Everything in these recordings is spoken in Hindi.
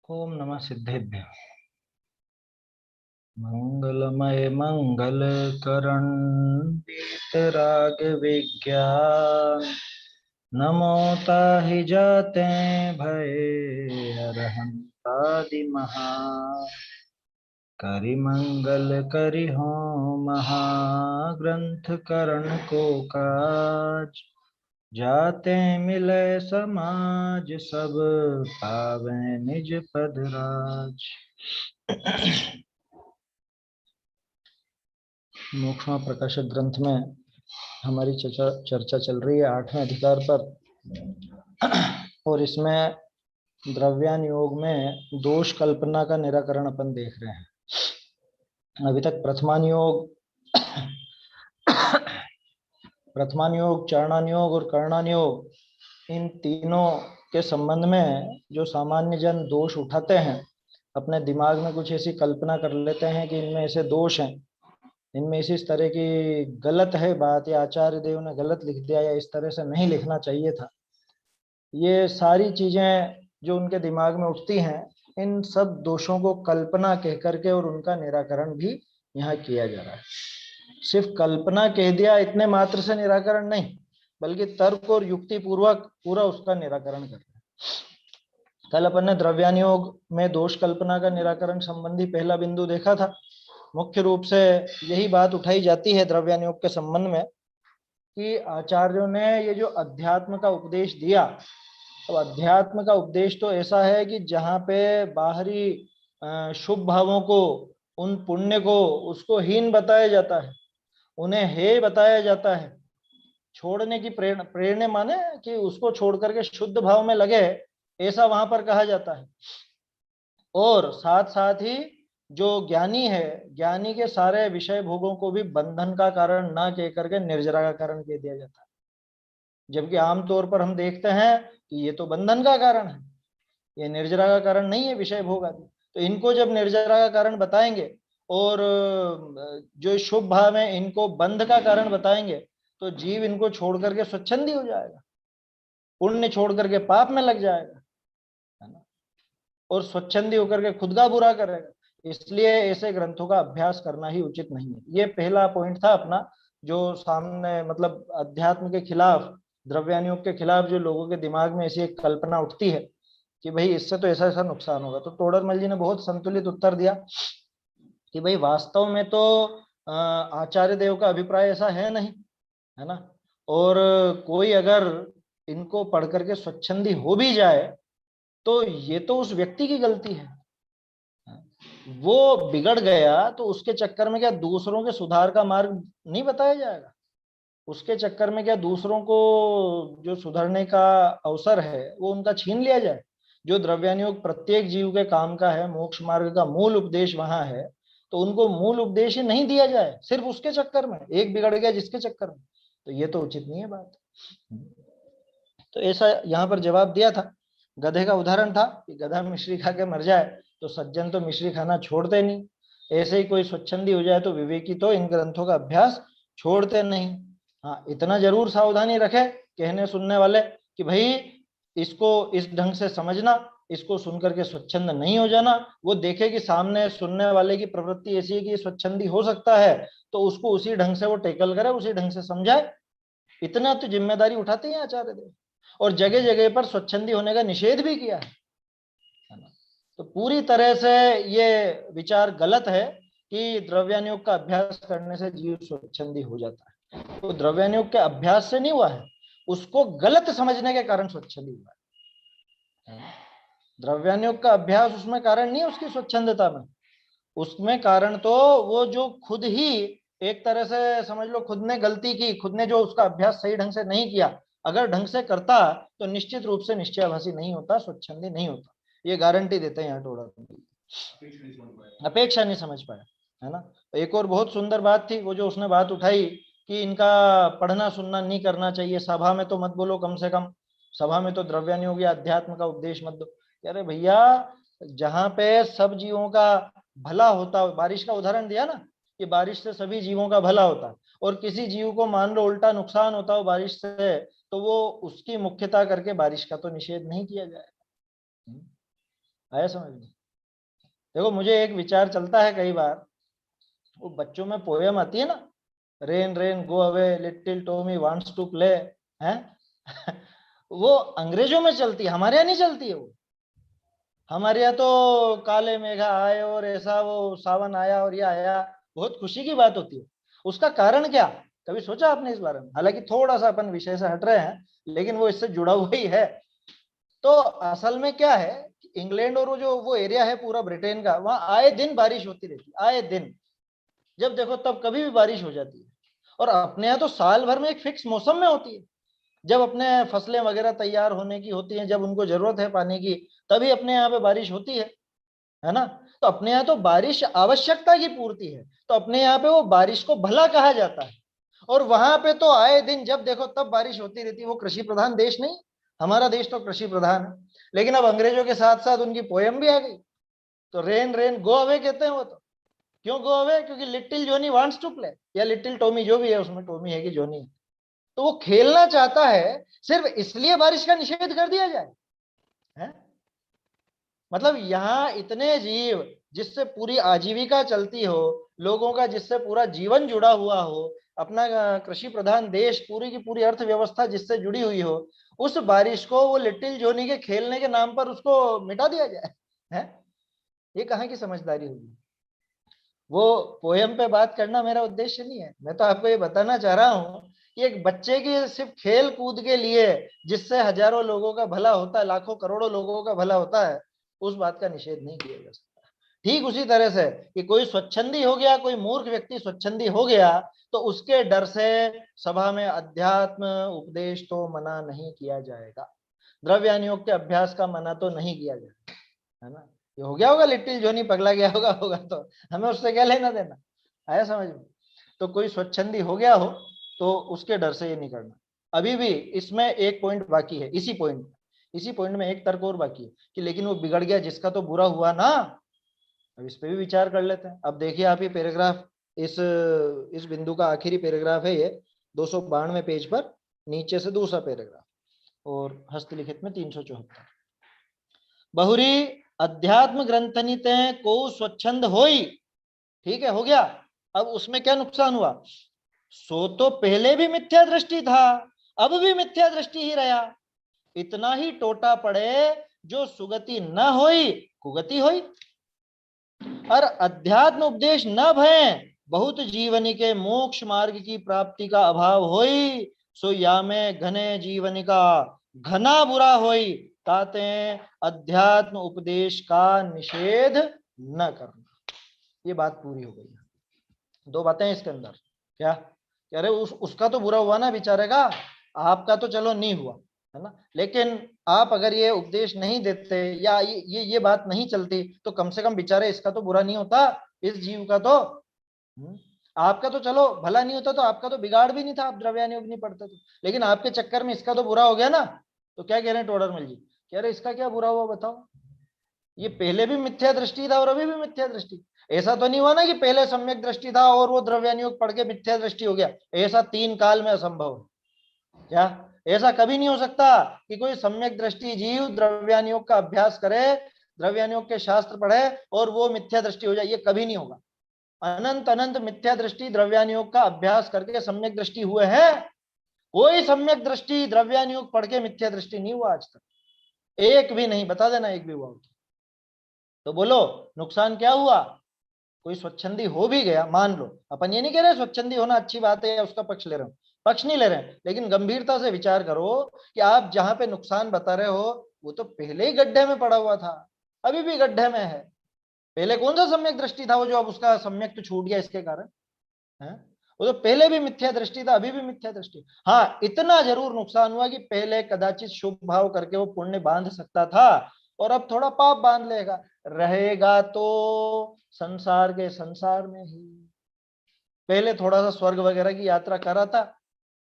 ओम नमः सिद्धेभ्य। मंगलमय मंगल करण वीतराग विज्ञान नमो ताहि जाते भये अरहंतादि महा करि मंगल करि हो महाग्रंथ करण को काज जाते मिले समाज सब पावे निज पद राज। मोक्षमा प्रकाशक ग्रंथ में हमारी चर्चा चल रही है 8वें अधिकार पर। और इसमें द्रव्यान योग में दोष कल्पना का निराकरण अपन देख रहे हैं। अभी तक प्रथमान योग चरणान योग और कर्णान योग, इन तीनों के संबंध में जो सामान्य जन दोष उठाते हैं, अपने दिमाग में कुछ ऐसी कल्पना कर लेते हैं कि इनमें ऐसे दोष हैं, इनमें इस तरह की गलत है बात, या आचार्य देव ने गलत लिख दिया, या इस तरह से नहीं लिखना चाहिए था। ये सारी चीजें जो उनके दिमाग में उठती हैं, इन सब दोषों को कल्पना कह करके और उनका निराकरण भी यहाँ किया जा रहा है। सिर्फ कल्पना कह दिया इतने मात्र से निराकरण नहीं, बल्कि तर्क और युक्ति पूर्वक पूरा उसका निराकरण कर रहे हैं। कल अपन ने द्रव्यान योग में दोष कल्पना का निराकरण संबंधी पहला बिंदु देखा था। मुख्य रूप से यही बात उठाई जाती है द्रव्यान योग के संबंध में कि आचार्यों ने ये जो अध्यात्म का उपदेश दिया, तो अध्यात्म का उपदेश तो ऐसा है कि जहाँ पे बाहरी शुभ भावों को, उन पुण्य को, उसको हीन बताया जाता है, उन्हें हे बताया जाता है। छोड़ने की प्रेरणा माने कि उसको छोड़ करके शुद्ध भाव में लगे, ऐसा वहां पर कहा जाता है। और साथ साथ ही जो ज्ञानी है, ज्ञानी के सारे विषय भोगों को भी बंधन का कारण ना कह करके निर्जरा का कारण कह दिया जाता है। जबकि आमतौर पर हम देखते हैं कि ये तो बंधन का कारण है, ये निर्जरा का कारण नहीं है विषय भोग आदि। तो इनको जब निर्जरा का कारण बताएंगे और जो शुभ भाव है इनको बंध का कारण बताएंगे, तो जीव इनको छोड़ करके स्वच्छंदी हो जाएगा, पुण्य छोड़ करके पाप में लग जाएगा, है ना, और स्वच्छंदी होकर के खुद का बुरा करेगा। इसलिए ऐसे ग्रंथों का अभ्यास करना ही उचित नहीं है। ये पहला पॉइंट था अपना, जो सामने मतलब अध्यात्म के खिलाफ, द्रव्यान योग के खिलाफ जो लोगों के दिमाग में ऐसी एक कल्पना उठती है कि भाई इससे तो ऐसा ऐसा नुकसान होगा। तो तोडरमल जी ने बहुत संतुलित उत्तर दिया कि भाई वास्तव में तो आचार्य देव का अभिप्राय ऐसा है नहीं, है ना। और कोई अगर इनको पढ़ करके स्वच्छंदी हो भी जाए तो ये तो उस व्यक्ति की गलती है। वो बिगड़ गया तो उसके चक्कर में क्या दूसरों के सुधार का मार्ग नहीं बताया जाएगा? उसके चक्कर में क्या दूसरों को जो सुधरने का अवसर है वो उनका छीन लिया जाए? जो द्रव्यान योग प्रत्येक जीव के काम का है, मोक्ष मार्ग का मूल उपदेश वहां है, तो उनको मूल उपदेश ही नहीं दिया जाए सिर्फ उसके चक्कर में, एक बिगड़ गया जिसके चक्कर में, तो ये तो उचित नहीं है बात। तो ऐसा यहाँ पर जवाब दिया था। गधे का उदाहरण था कि गधा मिश्री खा के मर जाए तो सज्जन तो मिश्री खाना छोड़ते नहीं, ऐसे ही कोई स्वच्छंदी हो जाए तो विवेकी तो इन ग्रंथों का अभ्यास छोड़ते नहीं। हाँ, इतना जरूर सावधानी रखे कहने सुनने वाले कि भाई इसको इस ढंग से समझना, इसको सुन करके स्वच्छंद नहीं हो जाना। वो देखे कि सामने सुनने वाले की प्रवृत्ति ऐसी है कि स्वच्छंदी हो सकता है, तो उसको उसी ढंग से वो टेकल करे, उसी ढंग से समझाए। इतना तो जिम्मेदारी उठाते हैं आचार्य देव, और जगह जगह पर स्वच्छंदी होने का निषेध भी किया है ना। तो पूरी तरह से ये विचार गलत है कि द्रव्यान योग का अभ्यास करने से जीव स्वच्छंदी हो जाता है। तो द्रव्यान योग के अभ्यास से नहीं हुआ है, उसको गलत समझने के कारण स्वच्छंदी हुआ है। द्रव्यान योग का अभ्यास उसमें कारण नहीं है उसकी स्वच्छंदता में, उसमें कारण तो वो जो खुद ही एक तरह से समझ लो खुद ने गलती की, खुद ने जो उसका अभ्यास सही ढंग से नहीं किया। अगर ढंग से करता तो निश्चित रूप से निश्चयाभासी नहीं होता, स्वच्छंदी नहीं होता, ये गारंटी देते हैं यहाँ टोडा। अपेक्षा नहीं समझ पाया, है ना। एक और बहुत सुंदर बात थी वो जो उसने बात उठाई कि इनका पढ़ना सुनना नहीं करना चाहिए, सभा में तो मत बोलो, कम से कम सभा में तो द्रव्यान योग या अध्यात्म का उपदेश मत दो। अरे भैया, जहाँ पे सब जीवों का भला होता हो, बारिश का उदाहरण दिया ना कि बारिश से सभी जीवों का भला होता है, और किसी जीव को मान लो उल्टा नुकसान होता हो बारिश से, तो वो उसकी मुख्यता करके बारिश का तो निषेध नहीं किया जाएगा। आया समझ में? देखो मुझे एक विचार चलता है कई बार, वो बच्चों में पोयम आती है ना, rain rain go away little Tommy wants to play, हैं? वो अंग्रेजों में चलती है, हमारे यहाँ नहीं चलती है वो। हमारे यहाँ तो काले मेघा आए और ऐसा वो सावन आया और ये आया, बहुत खुशी की बात होती है। उसका कारण क्या, कभी सोचा आपने इस बारे में? हालांकि थोड़ा सा अपन विषय से हट रहे हैं, लेकिन वो इससे जुड़ा हुआ ही है। तो असल में क्या है, इंग्लैंड और वो जो वो एरिया है पूरा ब्रिटेन का, वहां आए दिन बारिश होती रहती है, आए दिन। जब देखो तब कभी भी बारिश हो जाती है। और अपने यहाँ तो साल भर में एक फिक्स मौसम में होती है, जब अपने फसलें वगैरह तैयार होने की होती हैं, जब उनको जरूरत है पानी की, तभी अपने यहाँ पे बारिश होती है ना? तो अपने यहाँ तो बारिश आवश्यकता की पूर्ति है, तो अपने यहाँ पे वो बारिश को भला कहा जाता है। और वहां पे तो आए दिन जब देखो तब बारिश होती रहती है। वो कृषि प्रधान देश नहीं, हमारा देश तो कृषि प्रधान है। लेकिन अब अंग्रेजों के साथ साथ उनकी पोयम भी आ गई, तो रेन रेन गो अवे कहते हैं वो तो। क्यों गो अवे? क्योंकि little Johnny wants to play, या लिटिल टॉमी, जो भी है उसमें टॉमी है कि जॉनी है, तो वो खेलना चाहता है, सिर्फ इसलिए बारिश का निषेध कर दिया जाए, है? मतलब यहाँ इतने जीव जिससे पूरी आजीविका चलती हो, लोगों का जिससे पूरा जीवन जुड़ा हुआ हो, अपना कृषि प्रधान देश, पूरी की पूरी अर्थव्यवस्था जिससे जुड़ी हुई हो, उस बारिश को वो लिटिल जोनी के खेलने के नाम पर उसको मिटा दिया जाए, है? ये कहाँ की समझदारी होगी? वो पोयम पे बात करना मेरा उद्देश्य नहीं है। मैं तो आपको ये बताना चाह रहा हूँ कि एक बच्चे की सिर्फ खेल कूद के लिए, जिससे हजारों लोगों का भला होता है, लाखों करोड़ों लोगों का भला होता है, उस बात का निषेध नहीं किया जा सकता। ठीक उसी तरह से कि कोई स्वच्छंदी हो गया, कोई मूर्ख व्यक्ति स्वच्छंदी हो गया, तो उसके डर से सभा में अध्यात्म उपदेश तो मना नहीं किया जाएगा, द्रव्यानुयोग के अभ्यास का मना तो नहीं किया जाएगा, है ना? ये हो गया होगा, लिटिल जोनी पगला गया होगा तो हमें उससे क्या लेना देना? आया समझ में? तो कोई स्वच्छंदी हो गया हो तो उसके डर से ये नहीं करना। अभी भी इसमें एक पॉइंट बाकी है, इसी पॉइंट में एक तर्क और बाकी है कि लेकिन वो बिगड़ गया जिसका तो बुरा हुआ ना। अब इस पे भी विचार कर लेते हैं। अब देखिए आप ये पैराग्राफ, इस बिंदु का आखिरी पैराग्राफ है ये, 292 पेज पर नीचे से दूसरा पैराग्राफ, और हस्तलिखित में 374। बहुरी अध्यात्म ग्रंथनिते को स्वच्छंद होई, ठीक है, हो गया। अब उसमें क्या नुकसान हुआ? सो तो पहले भी मिथ्या दृष्टि था, अब भी मिथ्या दृष्टि ही रहा। इतना ही टोटा पड़े, जो सुगति न होई कुगति होई, और अध्यात्म उपदेश न भय, बहुत जीवनी के मोक्ष मार्ग की प्राप्ति का अभाव होई, सो या में घने जीवनी का घना बुरा होई, ताते अध्यात्म उपदेश का निषेध न करना। ये बात पूरी हो गई। दो बातें इसके अंदर, क्या कह रहे? उसका तो बुरा हुआ ना बेचारे का, आपका तो चलो नहीं हुआ, है ना? लेकिन आप अगर ये उपदेश नहीं देते या ये बात नहीं चलती, तो कम से कम बेचारे इसका तो बुरा नहीं होता, इस जीव का तो। आपका तो चलो भला नहीं होता, तो आपका तो बिगाड़ भी नहीं था, आप द्रव्यानुयोग नहीं पढ़ते तो। लेकिन आपके चक्कर में इसका तो बुरा हो गया ना। तो क्या कह रहे हैं टोडरमल जी? कह रहे इसका क्या बुरा हुआ बताओ? ये पहले भी मिथ्या दृष्टि था और अभी भी मिथ्या दृष्टि। ऐसा तो नहीं हुआ ना कि पहले सम्यक दृष्टि था और वो द्रव्यानुयोग पढ़ के मिथ्या दृष्टि हो गया। ऐसा 3 काल में असंभव है। क्या ऐसा कभी नहीं हो सकता कि कोई सम्यक दृष्टि जीव द्रव्यानुयोग का अभ्यास करे, द्रव्यानुयोग के शास्त्र पढ़े और वो मिथ्या दृष्टि हो जाए? ये कभी नहीं होगा। अनंत अनंत मिथ्या दृष्टि द्रव्यानुयोग का अभ्यास करके सम्यक दृष्टि हुए हैं। कोई सम्यक दृष्टि द्रव्यानुयोग पढ़ के मिथ्या दृष्टि नहीं हुआ आज तक, एक भी नहीं। बता देना एक भी हुआ। तो बोलो नुकसान क्या हुआ? कोई स्वच्छंदी हो भी गया, मान लो, अपन ये नहीं कह रहे स्वच्छंदी होना अच्छी बात है या उसका पक्ष ले रहे हो, पक्ष नहीं ले रहे हैं, लेकिन गंभीरता से विचार करो कि आप जहां पे नुकसान बता रहे हो वो तो पहले ही गड्ढे में पड़ा हुआ था, अभी भी गड्ढे में है। पहले कौन सा सम्यक दृष्टि था वो जो अब उसका सम्यक तो छूट गया इसके कारण, है? वो तो पहले भी मिथ्या दृष्टि था, अभी भी मिथ्या दृष्टि। हाँ, इतना जरूर नुकसान हुआ कि पहले कदाचित शुभ भाव करके वो पुण्य बांध सकता था, और अब थोड़ा पाप बांध लेगा, रहेगा तो संसार के संसार में ही। पहले थोड़ा सा स्वर्ग वगैरह की यात्रा करा था,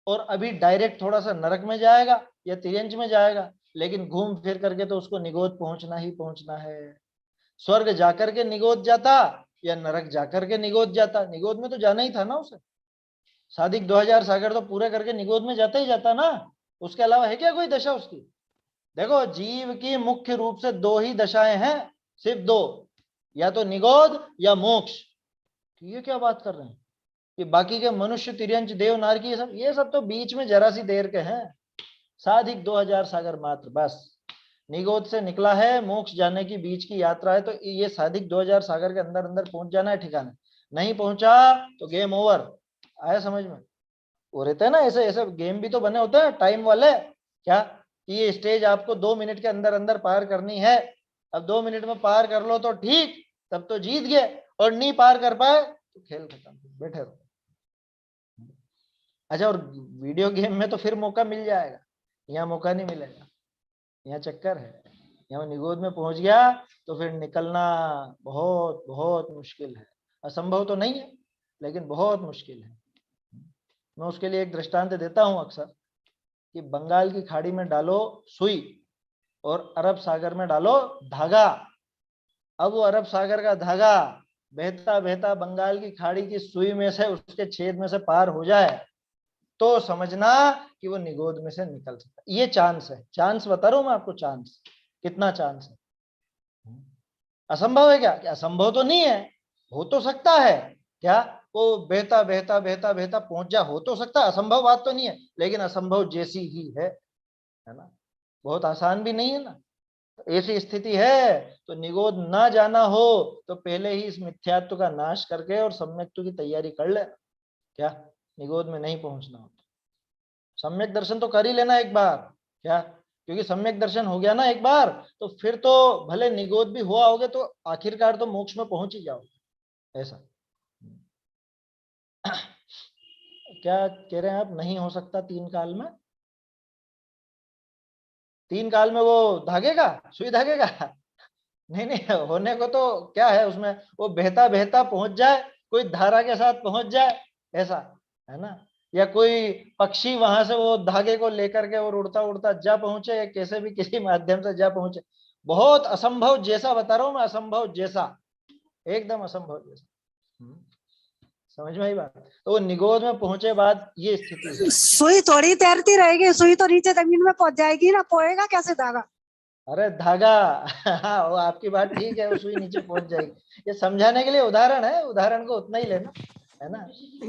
और अभी डायरेक्ट थोड़ा सा नरक में जाएगा या तिरंज में जाएगा, लेकिन घूम फिर करके तो उसको निगोद पहुंचना ही पहुंचना है। स्वर्ग जाकर के निगोद जाता या नरक जाकर के निगोद जाता, निगोद में तो जाना ही था ना उसे। सादिक 2000 सागर तो पूरे करके निगोद में जाता ही जाता ना, उसके अलावा है क्या कोई दशा उसकी? देखो जीव की मुख्य रूप से 2 ही दशाएं हैं, सिर्फ दो, या तो निगोद या मोक्ष। तो ये क्या बात कर रहे हैं कि बाकी के मनुष्य, तिर्यंच, देव, नारकी, ये सब तो बीच में जरा सी देर के हैं। साधिक 2000 सागर मात्र, बस निगोद से निकला है, मोक्ष जाने की बीच की यात्रा है, तो ये साधिक 2000 सागर के अंदर अंदर पहुंच जाना है ठिकाने। नहीं पहुंचा तो गेम ओवर। आया समझ में? वो रहते हैं ना ऐसे ऐसे गेम भी तो बने होते हैं टाइम वाले, क्या कि ये स्टेज आपको 2 मिनट के अंदर अंदर पार करनी है। अब 2 मिनट में पार कर लो तो ठीक, तब तो जीत गए, और नहीं पार कर पाए तो खेल खत्म, बैठे रहो। अच्छा, और वीडियो गेम में तो फिर मौका मिल जाएगा, यहाँ मौका नहीं मिलेगा। यहाँ चक्कर है, यहाँ निगोद में पहुंच गया तो फिर निकलना बहुत बहुत मुश्किल है। असंभव तो नहीं है, लेकिन बहुत मुश्किल है। मैं उसके लिए एक दृष्टांत देता हूं अक्सर, कि बंगाल की खाड़ी में डालो सुई और अरब सागर में डालो धागा। अब वो अरब सागर का धागा बहता बहता बंगाल की खाड़ी की सुई में से, उसके छेद में से पार हो जाए तो समझना कि वो निगोद में से निकल सकता। ये चांस है, चांस बता रहा हूं मैं आपको, चांस कितना चांस है। असंभव है क्या? असंभव तो नहीं है, हो तो सकता है। क्या वो बहता बहता बहता बहता पहुंच जा, हो तो सकता है, असंभव बात तो नहीं है, लेकिन असंभव जैसी ही है ना? बहुत आसान भी नहीं है ना। ऐसी स्थिति है तो निगोद ना जाना हो तो पहले ही इस मिथ्यात्व का नाश करके और सम्यक्त्व की तैयारी कर ले। क्या निगोद में नहीं पहुंचना हो, सम्यक दर्शन तो कर ही लेना एक बार। क्या, क्योंकि सम्यक दर्शन हो गया ना एक बार, तो फिर तो भले निगोद भी हुआ होगे तो आखिरकार तो मोक्ष में पहुंच ही जाओगे। ऐसा क्या कह रहे हैं आप? नहीं हो सकता 3 काल में? 3 काल में वो धागे का, सुई धागे का? नहीं नहीं, होने को तो क्या है उसमें, वो बहता बहता पहुंच जाए, कोई धारा के साथ पहुंच जाए, ऐसा है ना। या कोई पक्षी वहां से वो धागे को लेकर के और उड़ता उड़ता जा पहुंचे, या कैसे भी किसी माध्यम से जा पहुंचे। बहुत असंभव जैसा बता रहा हूं मैं, असंभव जैसा, एकदम असंभव जैसा। समझ में आई बात? तो वो निगोद में पहुंचे बाद ये स्थिति है। सुई थोड़ी तैरती रहेगी, सुई तो नीचे जमीन में पहुंच जाएगी ना, पोएगा कैसे धागा? अरे धागा हाँ, वो आपकी बात ठीक है, वो सुई नीचे पहुंच जाएगी। ये समझाने के लिए उदाहरण है, उदाहरण को उतना ही लेना है ना।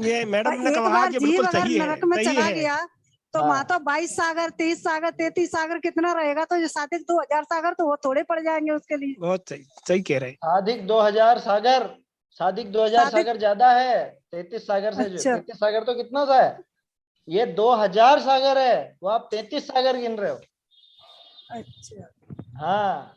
ये मैडम ने एक कहा बार कि जीव बिल्कुल अगर सही है, नरक में सही चला है। गया तो हाँ। वहां तो 22 सागर, 23 सागर, 33 सागर कितना रहेगा, तो जो साधिक 2000 सागर तो वो थोड़े पड़ जाएंगे उसके लिए। बहुत सही, सही कह रहे हैं। साधिक 2000 सागर, साधिक 2000 साधिक, सागर ज्यादा है 33 सागर से। जो अच्छा 33 सागर तो कितना सा है, ये 2000 सागर है, वो आप 33 सागर गिन रहे हो। अच्छा, हाँ,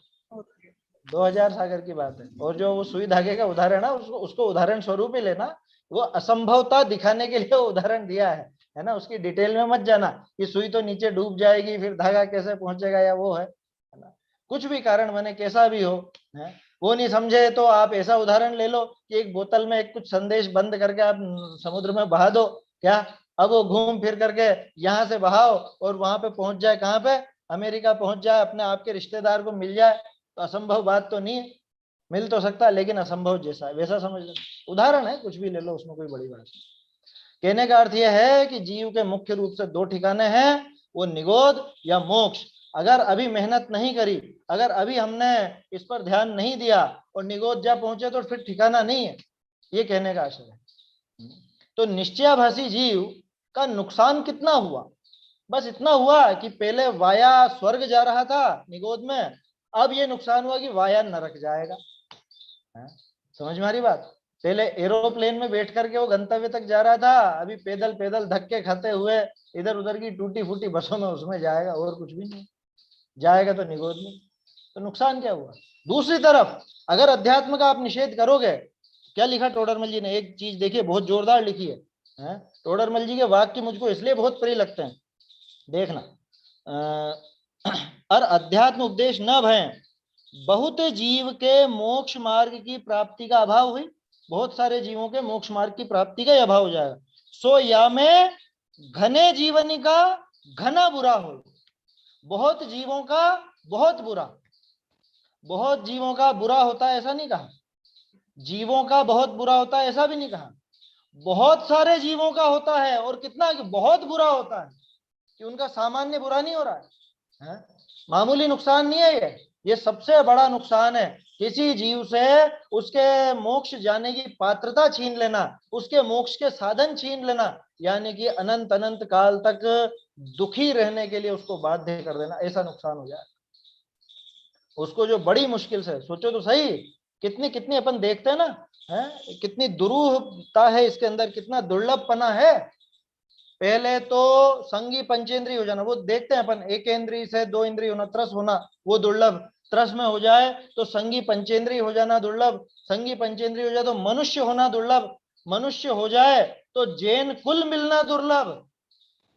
2000 सागर की बात है। और जो वो सुई धागे का उदाहरण है, उसको उसको उदाहरण स्वरूप ही लेना। वो असंभवता दिखाने के लिए उदाहरण दिया है ना। उसकी डिटेल में मत जाना कि सुई तो नीचे डूब जाएगी, फिर धागा कैसे पहुंचेगा, या वो है ना। कुछ भी कारण बने, कैसा भी हो, है वो नहीं समझे तो आप ऐसा उदाहरण ले लो कि एक बोतल में एक कुछ संदेश बंद करके आप समुद्र में बहा दो। क्या, अब वो घूम फिर करके यहाँ से बहाओ और वहां पे पहुंच जाए, कहाँ पे, अमेरिका पहुंच जाए, अपने आपके रिश्तेदार को मिल जाए, तो असंभव बात तो नहीं है। मिल तो सकता है, लेकिन असंभव जैसा है वैसा समझ लो। उदाहरण है, कुछ भी ले लो, उसमें कोई बड़ी बात नहीं। कहने का अर्थ यह है कि जीव के मुख्य रूप से 2 ठिकाने हैं, वो निगोद या मोक्ष। अगर अभी मेहनत नहीं करी, अगर अभी हमने इस पर ध्यान नहीं दिया और निगोद जा पहुंचे, तो फिर ठिकाना नहीं है। ये कहने का आशय है। तो निश्चयाभासी जीव का नुकसान कितना हुआ? बस इतना हुआ कि पहले वाया स्वर्ग जा रहा था निगोद में, अब ये नुकसान हुआ कि वाया नरक जाएगा। समझ में आ रही बात? पहले एरोप्लेन में बैठ करके वो गंतव्य तक जा रहा था, अभी पैदल पैदल धक्के खाते हुए इधर उधर की टूटी फूटी बसों में उसमें जाएगा, और कुछ भी नहीं जाएगा, तो निगोद में। तो नुकसान क्या हुआ? दूसरी तरफ अगर अध्यात्म का आप निषेध करोगे, क्या लिखा टोडरमल जी ने, एक चीज देखिए बहुत जोरदार लिखी है। टोडरमल जी के वाक्य मुझको इसलिए बहुत प्रिय लगते हैं, देखना। और अध्यात्म उपदेश न भय, बहुत जीव के मोक्ष मार्ग की प्राप्ति का अभाव हुई। बहुत सारे जीवों के मोक्ष मार्ग की प्राप्ति का ही अभाव हो जाएगा। सो या में घने जीवनी का घना बुरा हो। बहुत जीवों का बहुत बुरा, बहुत जीवों का बुरा होता है ऐसा नहीं कहा, जीवों का बहुत बुरा होता है ऐसा भी नहीं कहा। बहुत सारे जीवों का होता है, और कितना बहुत बुरा होता है, कि उनका सामान्य बुरा नहीं हो रहा है? मामूली नुकसान नहीं है ये, ये सबसे बड़ा नुकसान है। किसी जीव से उसके मोक्ष जाने की पात्रता छीन लेना, उसके मोक्ष के साधन छीन लेना, यानी कि अनंत अनंत काल तक दुखी रहने के लिए उसको बाध्य कर देना, ऐसा नुकसान हो जाए उसको। जो बड़ी मुश्किल से, सोचो तो सही, कितनी कितनी अपन देखते हैं ना, है कितनी दुरूहता है इसके अंदर, कितना दुर्लभपना है। पहले तो संगी पंचेंद्रिय हो जाना, वो देखते हैं अपन, एक इंद्रिय से दो इंद्रिय होना, त्रस होना, वो दुर्लभ। त्रस में हो जाए तो संगी पंचेंद्रिय हो जाना दुर्लभ, संगी पंचेंद्रिय हो जाए तो मनुष्य होना दुर्लभ, मनुष्य हो जाए तो जैन कुल मिलना दुर्लभ,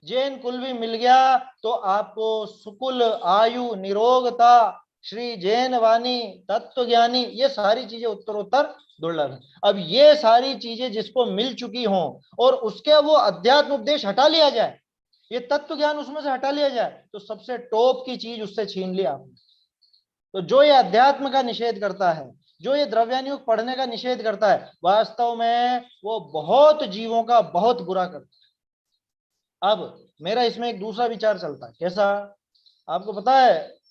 जैन कुल भी मिल गया तो आपको सुकुल, आयु, निरोगता, श्री जैन वाणी, तत्व ज्ञानी, ये सारी चीजें उत्तरोत्तर दुर्लभ है। अब ये सारी चीजें जिसको मिल चुकी हों और उसके वो अध्यात्म उपदेश हटा लिया जाए, ये तत्व ज्ञान उसमें से हटा लिया जाए, तो सबसे टॉप की चीज उससे छीन लिया आपने। तो जो ये अध्यात्म का निषेध करता है, जो ये द्रव्यानुयोग पढ़ने का निषेध करता है, वास्तव में वो बहुत जीवों का बहुत बुरा करता है। अब मेरा इसमें एक दूसरा विचार चलता है, कैसा? आपको पता है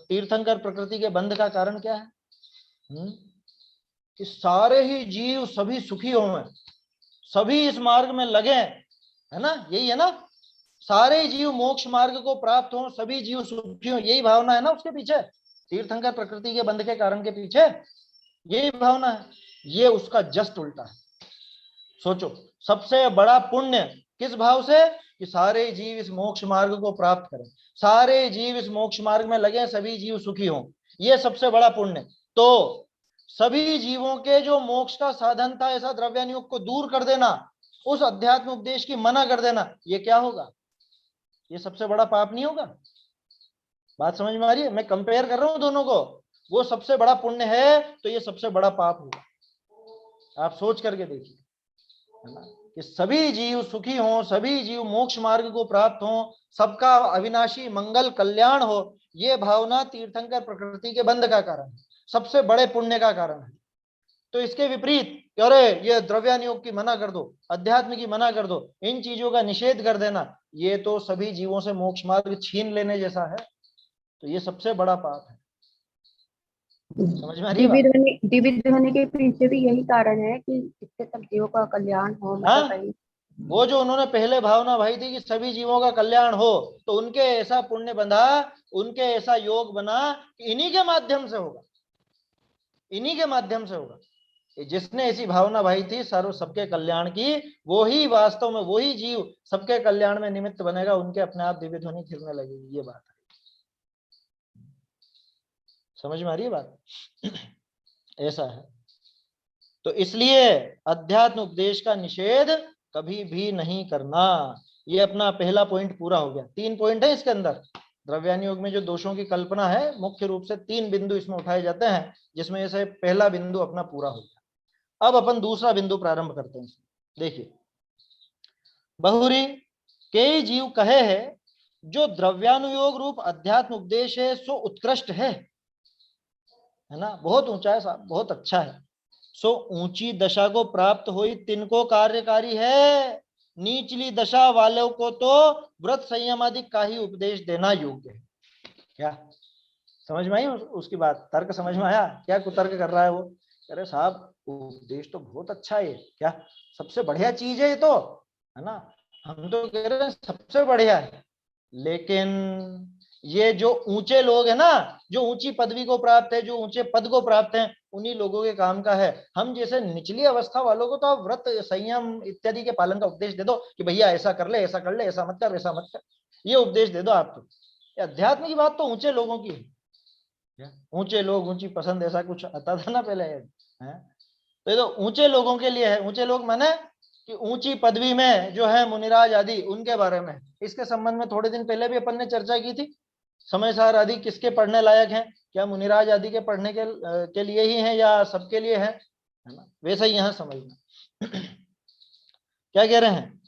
तीर्थंकर प्रकृति के बंध का कारण क्या है? कि सारे ही जीव सभी सुखी हों, सभी इस मार्ग में लगे, है ना, यही है ना, सारे जीव मोक्ष मार्ग को प्राप्त हों, सभी जीव सुखी हों, यही भावना है ना उसके पीछे, तीर्थंकर प्रकृति के बंध के कारण के पीछे यही भावना है। ये उसका जस्ट उल्टा है। सोचो, सबसे बड़ा पुण्य किस भाव से? कि सारे जीव इस मोक्ष मार्ग को प्राप्त करें, सारे जीव इस मोक्ष मार्ग में लगे, सभी जीव सुखी हों, ये सबसे बड़ा पुण्य। तो सभी जीवों के जो मोक्ष का साधन था, ऐसा द्रव्यानुयोग को दूर कर देना, उस अध्यात्म उपदेश की मना कर देना, ये क्या होगा? ये सबसे बड़ा पाप नहीं होगा? बात समझ में आ रही है? मैं कंपेयर कर रहा हूं दोनों को। वो सबसे बड़ा पुण्य है तो ये सबसे बड़ा पाप होगा। आप सोच करके देखिए, है ना, कि सभी जीव सुखी हों, सभी जीव मोक्ष मार्ग को प्राप्त हों, सबका अविनाशी मंगल कल्याण हो, ये भावना तीर्थंकर प्रकृति के बंध का कारण है, सबसे बड़े पुण्य का कारण है। तो इसके विपरीत, अरे ये द्रव्यानुयोग की मना कर दो, अध्यात्म की मना कर दो, इन चीजों का निषेध कर देना, ये तो सभी जीवों से मोक्ष मार्ग छीन लेने जैसा है। तो ये सबसे बड़ा पाप है। समझ में आ रही है बात? दिव्य ध्वनि के पीछे भी यही कारण है कि इससे सब जीवों का कल्याण हो, मतलब हाँ, कहीं वो जो उन्होंने पहले भावना भाई थी कि सभी जीवों का कल्याण हो, तो उनके ऐसा पुण्य बंधा, उनके ऐसा योग बना कि इन्हीं के माध्यम से होगा, इन्हीं के माध्यम से होगा। जिसने ऐसी भावना भाई थी सर्व सबके कल्याण की, वो ही वास्तव में वही जीव सबके कल्याण में निमित्त बनेगा, उनके अपने आप दिव्य ध्वनि खिलने लगेगी। ये बात है, समझ में आ रही है बात? ऐसा है। तो इसलिए अध्यात्म उपदेश का निषेध कभी भी नहीं करना। ये अपना पहला पॉइंट पूरा हो गया। 3 पॉइंट है इसके अंदर। द्रव्यानुयोग में जो दोषों की कल्पना है, मुख्य रूप से 3 बिंदु इसमें उठाए जाते हैं, जिसमें से पहला बिंदु अपना पूरा हो गया। अब अपन दूसरा बिंदु प्रारंभ करते हैं। देखिए, बहुरी कई जीव कहे है जो द्रव्यानुयोग रूप अध्यात्म उपदेश है सो उत्कृष्ट है ना, बहुत ऊंचा है साहब, बहुत अच्छा है। सो ऊंची दशा को प्राप्त हुई तिनको कार्यकारी है, नीचली दशा वालों को तो व्रत संयम आदि का ही उपदेश देना योग्य है। क्या समझ में आई उसकी बात? तर्क समझ में आया? क्या कुतर्क कर रहा है वो? अरे साहब, उपदेश तो बहुत अच्छा है, क्या सबसे बढ़िया चीज है ये तो, है ना, हम तो कह रहे हैं सबसे बढ़िया है। लेकिन ये जो ऊंचे लोग हैं ना, जो ऊंची पदवी को प्राप्त है, जो ऊंचे पद को प्राप्त हैं, उन्हीं लोगों के काम का है। हम जैसे निचली अवस्था वालों को तो आप व्रत संयम इत्यादि के पालन का उपदेश दे दो कि भैया ऐसा कर ले, ऐसा कर ले, ऐसा मत कर, ऐसा मत कर, ये उपदेश दे दो आप तो। अध्यात्म की बात तो ऊंचे लोगों की है। ऊंचे लोग, ऊंची पसंद, ऐसा कुछ आता था ना पहले, है? तो ये तो ऊंचे लोगों के लिए है। ऊंचे लोग माने कि ऊंची पदवी में जो है मुनिराज आदि, उनके बारे में। इसके संबंध में थोड़े दिन पहले भी अपन ने चर्चा की थी। समयसार आदि किसके पढ़ने लायक हैं? क्या मुनिराज आदि के पढ़ने के लिए ही है या सबके लिए है ना? वैसा ही यहां समझना। क्या कह रहे हैं?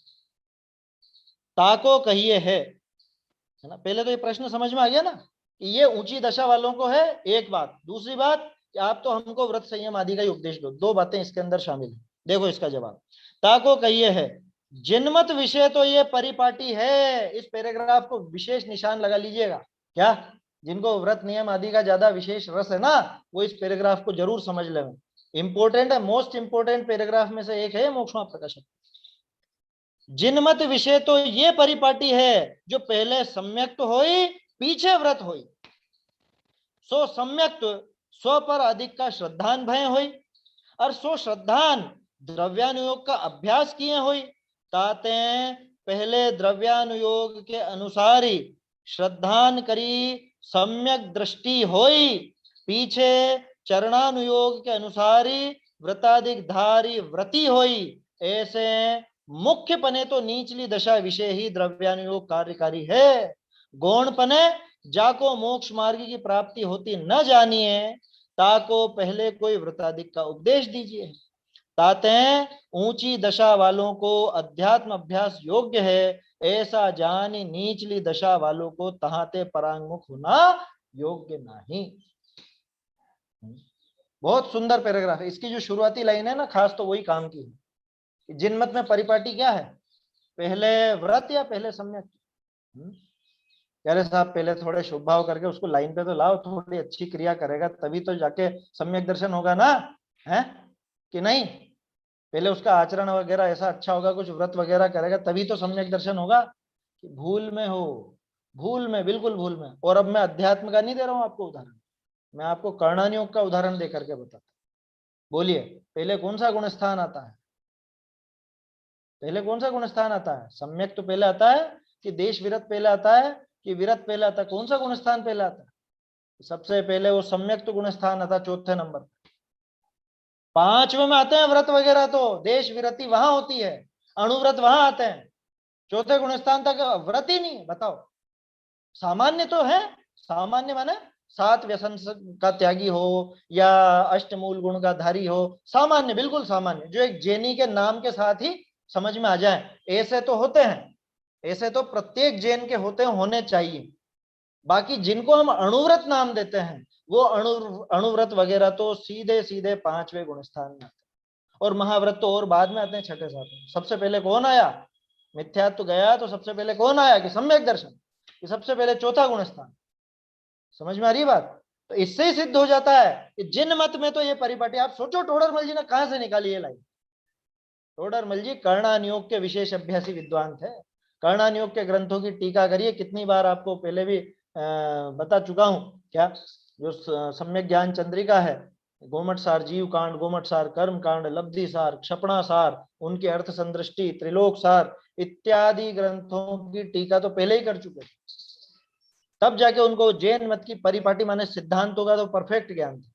ताको कहिए है ना। पहले तो ये प्रश्न समझ में आ गया ना कि ये ऊंची दशा वालों को है, एक बात। दूसरी बात कि आप तो हमको व्रत संयम आदि का ही उपदेश दो। 2 बातें इसके अंदर शामिल है। देखो इसका जवाब, ताको कहिए है जिनमत विषय तो ये परिपाटी है। इस पैराग्राफ को विशेष निशान लगा लीजिएगा। क्या? जिनको व्रत नियम आदि का ज्यादा विशेष रस है ना, वो इस पैराग्राफ को जरूर समझ लें। इंपोर्टेंट है, मोस्ट इंपोर्टेंट पैराग्राफ में से एक है मोक्ष प्रकाशन। जिनमत विषय तो ये परिपाटी है, जो पहले सम्यक्त होई पीछे व्रत होई, सो सम्यक्त स्व पर अधिक का श्रद्धान भय होई, और सो श्रद्धान द्रव्यानुयोग का अभ्यास किए हुई, ताते पहले द्रव्यानुयोग के अनुसार ही श्रद्धान करी सम्यक दृष्टि होई, पीछे चरणानुयोग के अनुसार ही व्रताधिक धारी व्रति होई। ऐसे मुख्य पने तो नीचली दशा विषय ही द्रव्यानुयोग कार्यकारी है। गौण पने जाको मोक्ष मार्ग की प्राप्ति होती न जानिए, ताको पहले कोई व्रताधिक का उपदेश दीजिए। ताते ऊंची दशा वालों को अध्यात्म अभ्यास योग्य है, ऐसा जानी नीचली दशा वालों को तहाते परांगमुख होना योग्य नहीं। बहुत सुंदर पैराग्राफ है। इसकी जो शुरुआती लाइन है ना, खास तो वही काम की है। जिनमत में परिपाटी क्या है, पहले व्रत या पहले सम्यक। कह रहे साहब पहले थोड़े शुभ भाव करके उसको लाइन पे तो लाओ, थोड़ी अच्छी क्रिया करेगा तभी तो जाके सम्यक दर्शन होगा ना, है कि नहीं? पहले उसका आचरण वगैरह ऐसा अच्छा होगा, कुछ व्रत वगैरह करेगा तभी तो सम्यक दर्शन होगा। कि भूल में हो, भूल में, बिल्कुल भूल में। और अब मैं अध्यात्म का नहीं दे रहा हूं आपको उदाहरण, मैं आपको कर्णानुयोग का उदाहरण दे करके बताता। बोलिए पहले कौन सा गुण स्थान आता है? पहले कौन सा गुण स्थान आता है? सम्यक तो पहले आता है कि देश विरत पहले आता है कि विरत पहले आता है? कौन सा गुण स्थान पहले आता है? सबसे पहले वो सम्यक तो गुण स्थान आता है चौथे नंबर। पांचवें में आते हैं व्रत वगैरह, तो देश विरति वहां होती है, अणुव्रत वहां आते हैं। चौथे गुण स्थान तक व्रत ही नहीं। बताओ, सामान्य तो है, सामान्य माने 7 व्यसन का त्यागी हो या अष्टमूल गुण का धारी हो, सामान्य, बिल्कुल सामान्य, जो एक जैनी के नाम के साथ ही समझ में आ जाए, ऐसे तो होते हैं, ऐसे तो प्रत्येक जैन के होते होने चाहिए। बाकी जिनको हम अणुव्रत नाम देते हैं, वो अणुव्रत वगैरह तो सीधे सीधे 5वें गुण स्थान में आते हैं, और महाव्रत तो और बाद में आते हैं, छठे सातवें। सबसे पहले कौन आया? मिथ्यात्व गया तो सबसे पहले कौन आया? कि सम्यक दर्शन, कि सबसे पहले चौथा गुण स्थान। समझ में आ रही बात? तो इससे ही सिद्ध हो जाता है कि जिन मत में तो ये परिपाटी। आप सोचो टोडरमल जी ने कहां से निकाली ये लाइन? टोडरमल जी कर्णानुयोग के विशेष अभ्यासी विद्वान थे। कर्णानुयोग के ग्रंथों की टीका करिए, कितनी बार आपको पहले भी बता चुका हूं। क्या जो सम्यक ज्ञान चंद्रिका है, गोमट सार जीव कांड, गोमट सार कर्म कांड, लब्धि सार, क्षपणा सार, उनके अर्थ संदृष्टि, त्रिलोक सार इत्यादि ग्रंथों की टीका तो पहले ही कर चुके, तब जाके उनको जैन मत की परिपाटी माने सिद्धांतों का तो परफेक्ट ज्ञान था।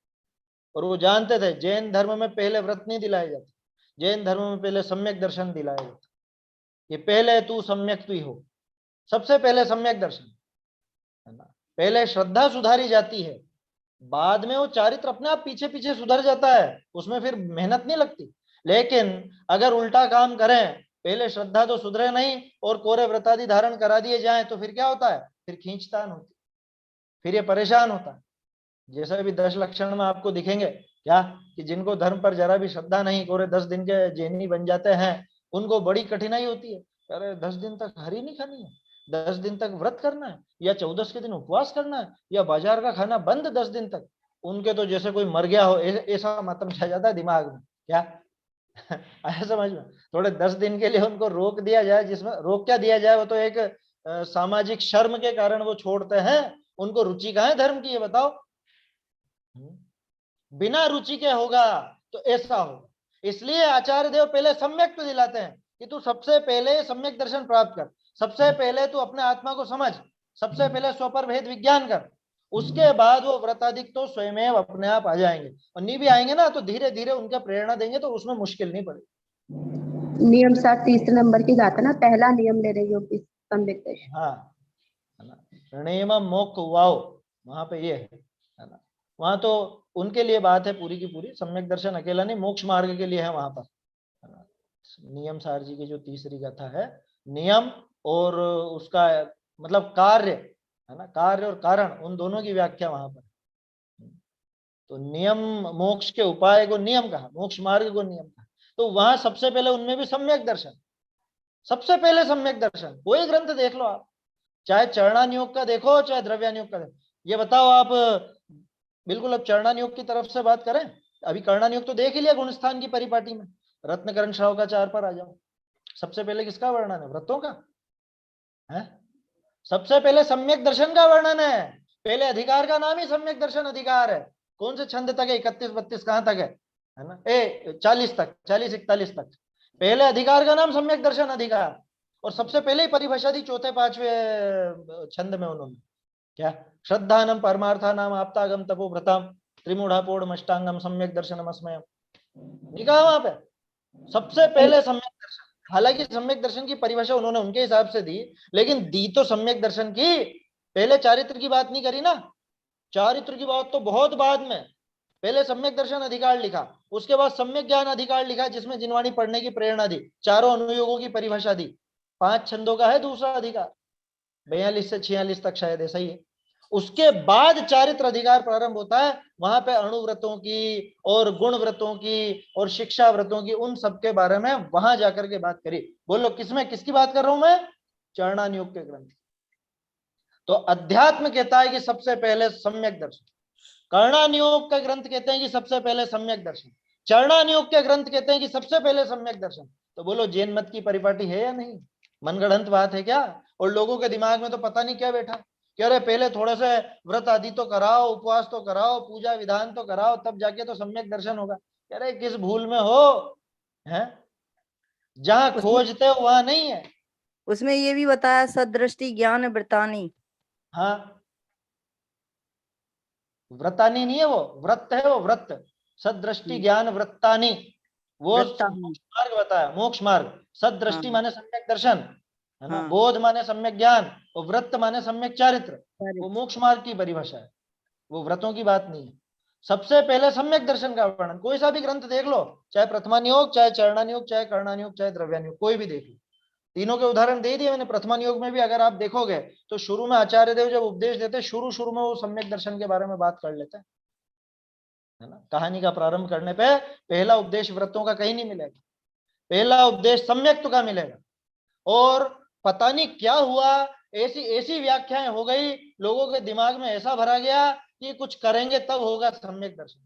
और वो जानते थे जैन धर्म में पहले व्रत नहीं दिलाए जाते, जैन धर्म में पहले सम्यक दर्शन दिलाया जाता। ये पहले तू सम्यक तू ही हो, सबसे पहले सम्यक दर्शन है ना। पहले श्रद्धा सुधारी जाती है, बाद में वो चारित्र अपने आप पीछे पीछे सुधर जाता है, उसमें फिर मेहनत नहीं लगती। लेकिन अगर उल्टा काम करें, पहले श्रद्धा तो सुधरे नहीं और कोरे व्रतादि धारण करा दिए जाए, तो फिर क्या होता है? फिर खींचतान होती, फिर ये परेशान होता है। जैसे भी 10 लक्षण में आपको दिखेंगे क्या, कि जिनको धर्म पर जरा भी श्रद्धा नहीं, कोरे 10 दिन के जैनी बन जाते हैं, उनको बड़ी कठिनाई होती है। अरे 10 दिन तक हरी नहीं खानी है, 10 दिन तक व्रत करना है, या 14 के दिन उपवास करना है, या बाजार का खाना बंद 10 दिन तक। उनके तो जैसे कोई मर गया हो ऐसा मातम छा जाता है दिमाग में। क्या आया समझ में? थोड़े 10 दिन के लिए उनको रोक दिया जाए, जिसमें रोक क्या दिया जाए, वो तो एक सामाजिक शर्म के कारण वो छोड़ते हैं। उनको रुचि कहाँ है धर्म की, ये बताओ? बिना रुचि के होगा तो ऐसा होगा। इसलिए आचार्य देव पहले सम्यक तो दिलाते हैं कि तू सबसे पहले सम्यक दर्शन प्राप्त कर, सबसे पहले तू अपने आत्मा को समझ, सबसे पहले स्वपर भेद विज्ञान कर, उसके बाद वो व्रताधिक तो स्वयं अपने आप आ जाएंगे। और नहीं भी आएंगे ना तो धीरे धीरे उनका प्रेरणा देंगे, तो उसमें मुश्किल नहीं पड़ेगी। नियम 7 तीसरे नंबर की गाता ना, पहला नियम ले रही हो कि सम्यक दर्शन। हाँ, रणेम मोक्ष वाओ, वहां पे ये है ना। वहां तो उनके लिए बात है पूरी की पूरी, सम्यक दर्शन अकेला नहीं, मोक्ष मार्ग के लिए है वहां पर। नियम सार जी की जो तीसरी गाथा है, नियम और उसका मतलब कार्य है ना, कार्य और कारण, उन दोनों की व्याख्या वहां पर। तो नियम मोक्ष के उपाय को नियम कहा, मोक्ष मार्ग को नियम कहा। तो वहां सबसे पहले उनमें भी सम्यक दर्शन, सबसे पहले सम्यक दर्शन। कोई ग्रंथ देख लो आप, चाहे चरणानुयोग का देखो चाहे द्रव्यानुयोग का देखो, ये बताओ आप बिल्कुल अब चरणान योग की तरफ से बात करें। अभी कर्णान योग तो देख ही लिया गुणस्थान की परिपाटी में। रत्नकरण श्रावकाचार पर आ जाओ। सबसे पहले किसका वर्णन है? व्रतों का है। सबसे पहले सम्यक दर्शन का वर्णन है। पहले अधिकार का नाम ही सम्यक दर्शन अधिकार है। कौन से छंद तक है? 31-32 कहां तक है ना? 40 तक, 40-41 तक। पहले अधिकार का नाम सम्यक दर्शन अधिकार, और सबसे पहले ही परिभाषा दी चौथे पांचवे छंद में उन्होंने। क्या? श्रद्धानम परमार्थानाम आप्तागम तपोव्रताम त्रिमूढ़ापोढ़ अष्टांगम सम्यक दर्शनम अस्मयम। लिखा वहां पे सबसे पहले सम्यक दर्शन। हालांकि सम्यक दर्शन की परिभाषा उन्होंने उनके हिसाब से दी, लेकिन दी तो सम्यक दर्शन की। पहले चारित्र की बात नहीं करी ना। चारित्र की बात तो बहुत बाद में। पहले सम्यक दर्शन अधिकार लिखा, उसके बाद सम्यक ज्ञान अधिकार लिखा, जिसमें जिनवाणी पढ़ने की प्रेरणा दी, चारों अनुयोगों की परिभाषा दी, 5 छंदों का है दूसरा अधिकार, 42 से 46 तक शायद ऐसा ही है। उसके बाद चारित्र अधिकार प्रारंभ होता है। वहां पे अणुव्रतों की और गुण व्रतों की और शिक्षा व्रतों की, उन सब के बारे में वहां जाकर के बात करी। बोलो किसमें किसकी बात कर रहा हूं मैं? चरणान योग के ग्रंथ। तो अध्यात्म कहता है कि सबसे पहले सम्यक दर्शन। कर्णान योग का ग्रंथ कहते हैं कि सबसे पहले सम्यक दर्शन। चरणान योग के ग्रंथ कहते हैं कि सबसे पहले सम्यक दर्शन। तो बोलो जैन मत की परिपाटी है या नहीं? मनगढ़ंत बात है क्या? और लोगों के दिमाग में तो पता नहीं क्या बैठा कि अरे पहले थोड़े से व्रत आदि तो कराओ, उपवास तो कराओ, पूजा विधान तो कराओ, तब जाके तो सम्यक दर्शन होगा। अरे किस भूल में हो? हैं? जहां खोजते हो वहां नहीं है। उसमें ये भी बताया सदृष्टि ज्ञान वृतानी। हाँ, व्रतानी नहीं है वो, व्रत है वो, व्रत। सदृष्टि ज्ञान वृत्तानी, वो वृत्तानी। मोक्ष मार्ग बताया, मोक्ष मार्ग। सदृष्टि हाँ। माने सम्यक दर्शन, है ना? हाँ। बोध माने सम्यक ज्ञान, और व्रत माने सम्यक चारित्र। चारित्र। वो मोक्ष मार्ग की परिभाषा है, वो व्रतों की बात नहीं है। सबसे पहले सम्यक दर्शन का वर्णन कोई सा भी ग्रंथ देख लो, चाहे प्रथमान योग, चाहे चरणान योग, चाहे कर्णान योग, चाहे द्रव्यान योग, कोई भी देख लो। तीनों के उदाहरण दे दिए मैंने। प्रथमान योग में भी अगर आप देखोगे तो शुरू में आचार्य देव जब उपदेश देते, शुरू शुरू में वो सम्यक दर्शन के बारे में बात कर लेते हैं, है ना? कहानी का प्रारंभ करने पे पहला उपदेश व्रतों का कहीं नहीं मिलेगा, पहला उपदेश सम्यक का मिलेगा। और पता नहीं क्या हुआ, ऐसी ऐसी व्याख्याएं हो गई, लोगों के दिमाग में ऐसा भरा गया कि कुछ करेंगे तब होगा सम्यक दर्शन।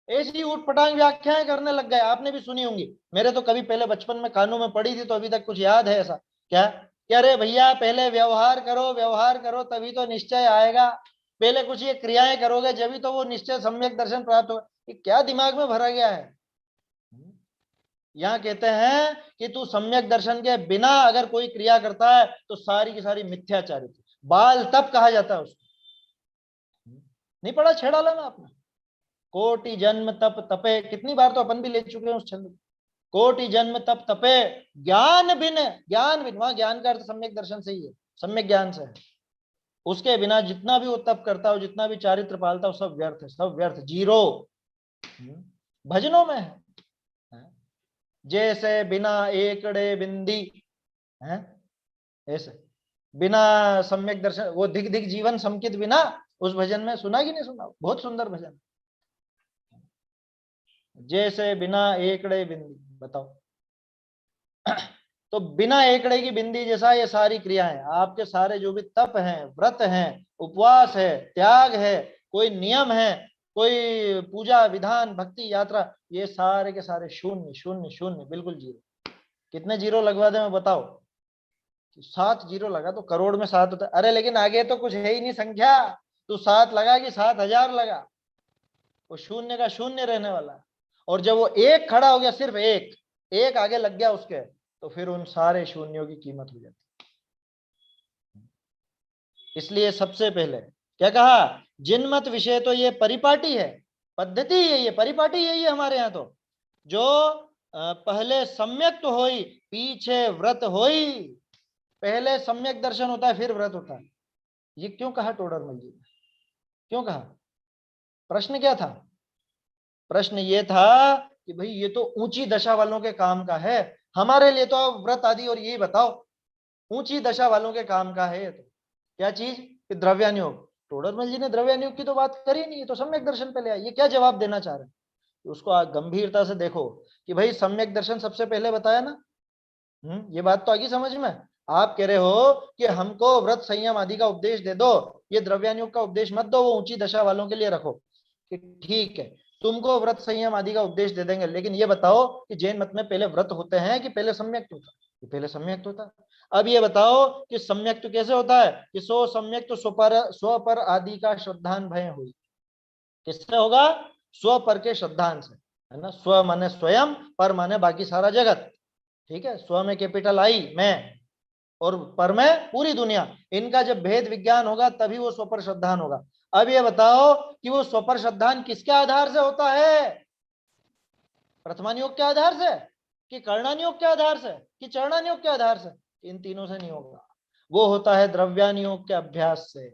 ऐसी उठपटांग व्याख्याएं करने लग गए। आपने भी सुनी होंगी, मेरे तो कभी पहले बचपन में कानों में पड़ी थी, तो अभी तक कुछ याद है ऐसा। क्या क्या? अरे भैया पहले व्यवहार करो, व्यवहार करो तभी तो निश्चय आएगा। पहले कुछ ये क्रियाएं करोगे जब तो वो निश्चय सम्यक दर्शन प्राप्त होगा। ये क्या दिमाग में भरा गया है? यहाँ कहते हैं कि तू सम्यक दर्शन के बिना अगर कोई क्रिया करता है तो सारी की सारी मिथ्याचारित। बाल तप कहा जाता है उसको। नहीं पढ़ा छेड़ाला में आपने? कोटि जन्म तप तपे, कितनी बार तो अपन भी ले चुके हैं उस छंद। कोटि जन्म तप तपे ज्ञान बिन, ज्ञान बिन, वहां ज्ञान का अर्थ सम्यक दर्शन से ही है, सम्यक ज्ञान से है। उसके बिना जितना भी वो तप करता हो, जितना भी चारित्र पालता हो, सब व्यर्थ है, सब व्यर्थ, जीरो। भजनों में है जैसे बिना एकड़े बिंदी है, ऐसे बिना सम्यक दर्शन, वो दिग दिग जीवन समकित बिना, उस भजन में सुना कि नहीं सुना? बहुत सुंदर भजन। जैसे बिना एकड़े बिंदी, बताओ। तो बिना एकड़े की बिंदी जैसा ये सारी क्रियाएं, आपके सारे जो भी तप हैं, व्रत हैं, उपवास है, त्याग है, कोई नियम है, कोई पूजा विधान, भक्ति यात्रा, ये सारे के सारे शून्य शून्य शून्य, बिल्कुल जीरो। कितने जीरो लगवा दे मैं बताओ? 7 जीरो लगा तो करोड़ में 7 होता है। अरे लेकिन आगे तो कुछ है ही नहीं संख्या, तू 7 लगा कि 7,000 लगा, वो शून्य का शून्य रहने वाला। और जब वो एक खड़ा हो गया, सिर्फ एक, एक आगे लग गया उसके, तो फिर उन सारे शून्यों की कीमत हो जाती। इसलिए सबसे पहले क्या कहा? जिनमत विषय तो ये परिपाटी है, पद्धति है, ये परिपाटी यही है हमारे यहाँ। तो जो पहले सम्यक तो होई, पीछे व्रत होई। पहले सम्यक दर्शन होता है, फिर व्रत होता है। ये क्यों कहा टोडरमल जी ने? क्यों कहा? प्रश्न क्या था? प्रश्न ये था कि भाई ये तो ऊंची दशा वालों के काम का है, हमारे लिए तो आप व्रत आदि और यही बताओ। ऊंची दशा वालों के काम का है ये तो। क्या चीज? कि द्रव्यान योग। टोडरमल जी ने द्रव्यान योग की तो बात करी नहीं, तो सम्यक दर्शन पे ले आए। ये क्या जवाब देना चाह रहे हैं? उसको आप गंभीरता से देखो कि भाई सम्यक दर्शन सबसे पहले बताया ना। ये बात तो आ गई समझ में। आप कह रहे हो कि हमको व्रत संयम आदि का उपदेश दे दो, ये द्रव्यानुयोग का उपदेश मत दो, वो ऊंची दशा वालों के लिए रखो। कि ठीक है, तुमको व्रत संयम आदि का उपदेश दे देंगे, लेकिन ये बताओ कि जैन मत में पहले व्रत होते हैं कि पहले सम्यक होता है? पहले सम्यक होता है। अब ये बताओ कि सम्यक कैसे होता है? कि सो सम्यक स्व पर आदि का श्रद्धान भय हुई। किससे होगा? स्व पर के श्रद्धान से, है ना। स्व माने स्वयं, पर माने बाकी सारा जगत, ठीक है। स्व में कैपिटल आई, मैं, और पर में पूरी दुनिया। इनका जब भेद विज्ञान होगा तभी वो स्वपर श्रद्धान होगा। अब ये बताओ कि वो स्वपर श्रद्धान किसके आधार से होता है? प्रथमानुयोग के आधार से, कि कर्णानुयोग के आधार से, कि चरणानुयोग के आधार से? इन तीनों से नहीं होगा, वो होता है द्रव्यानुयोग के अभ्यास से।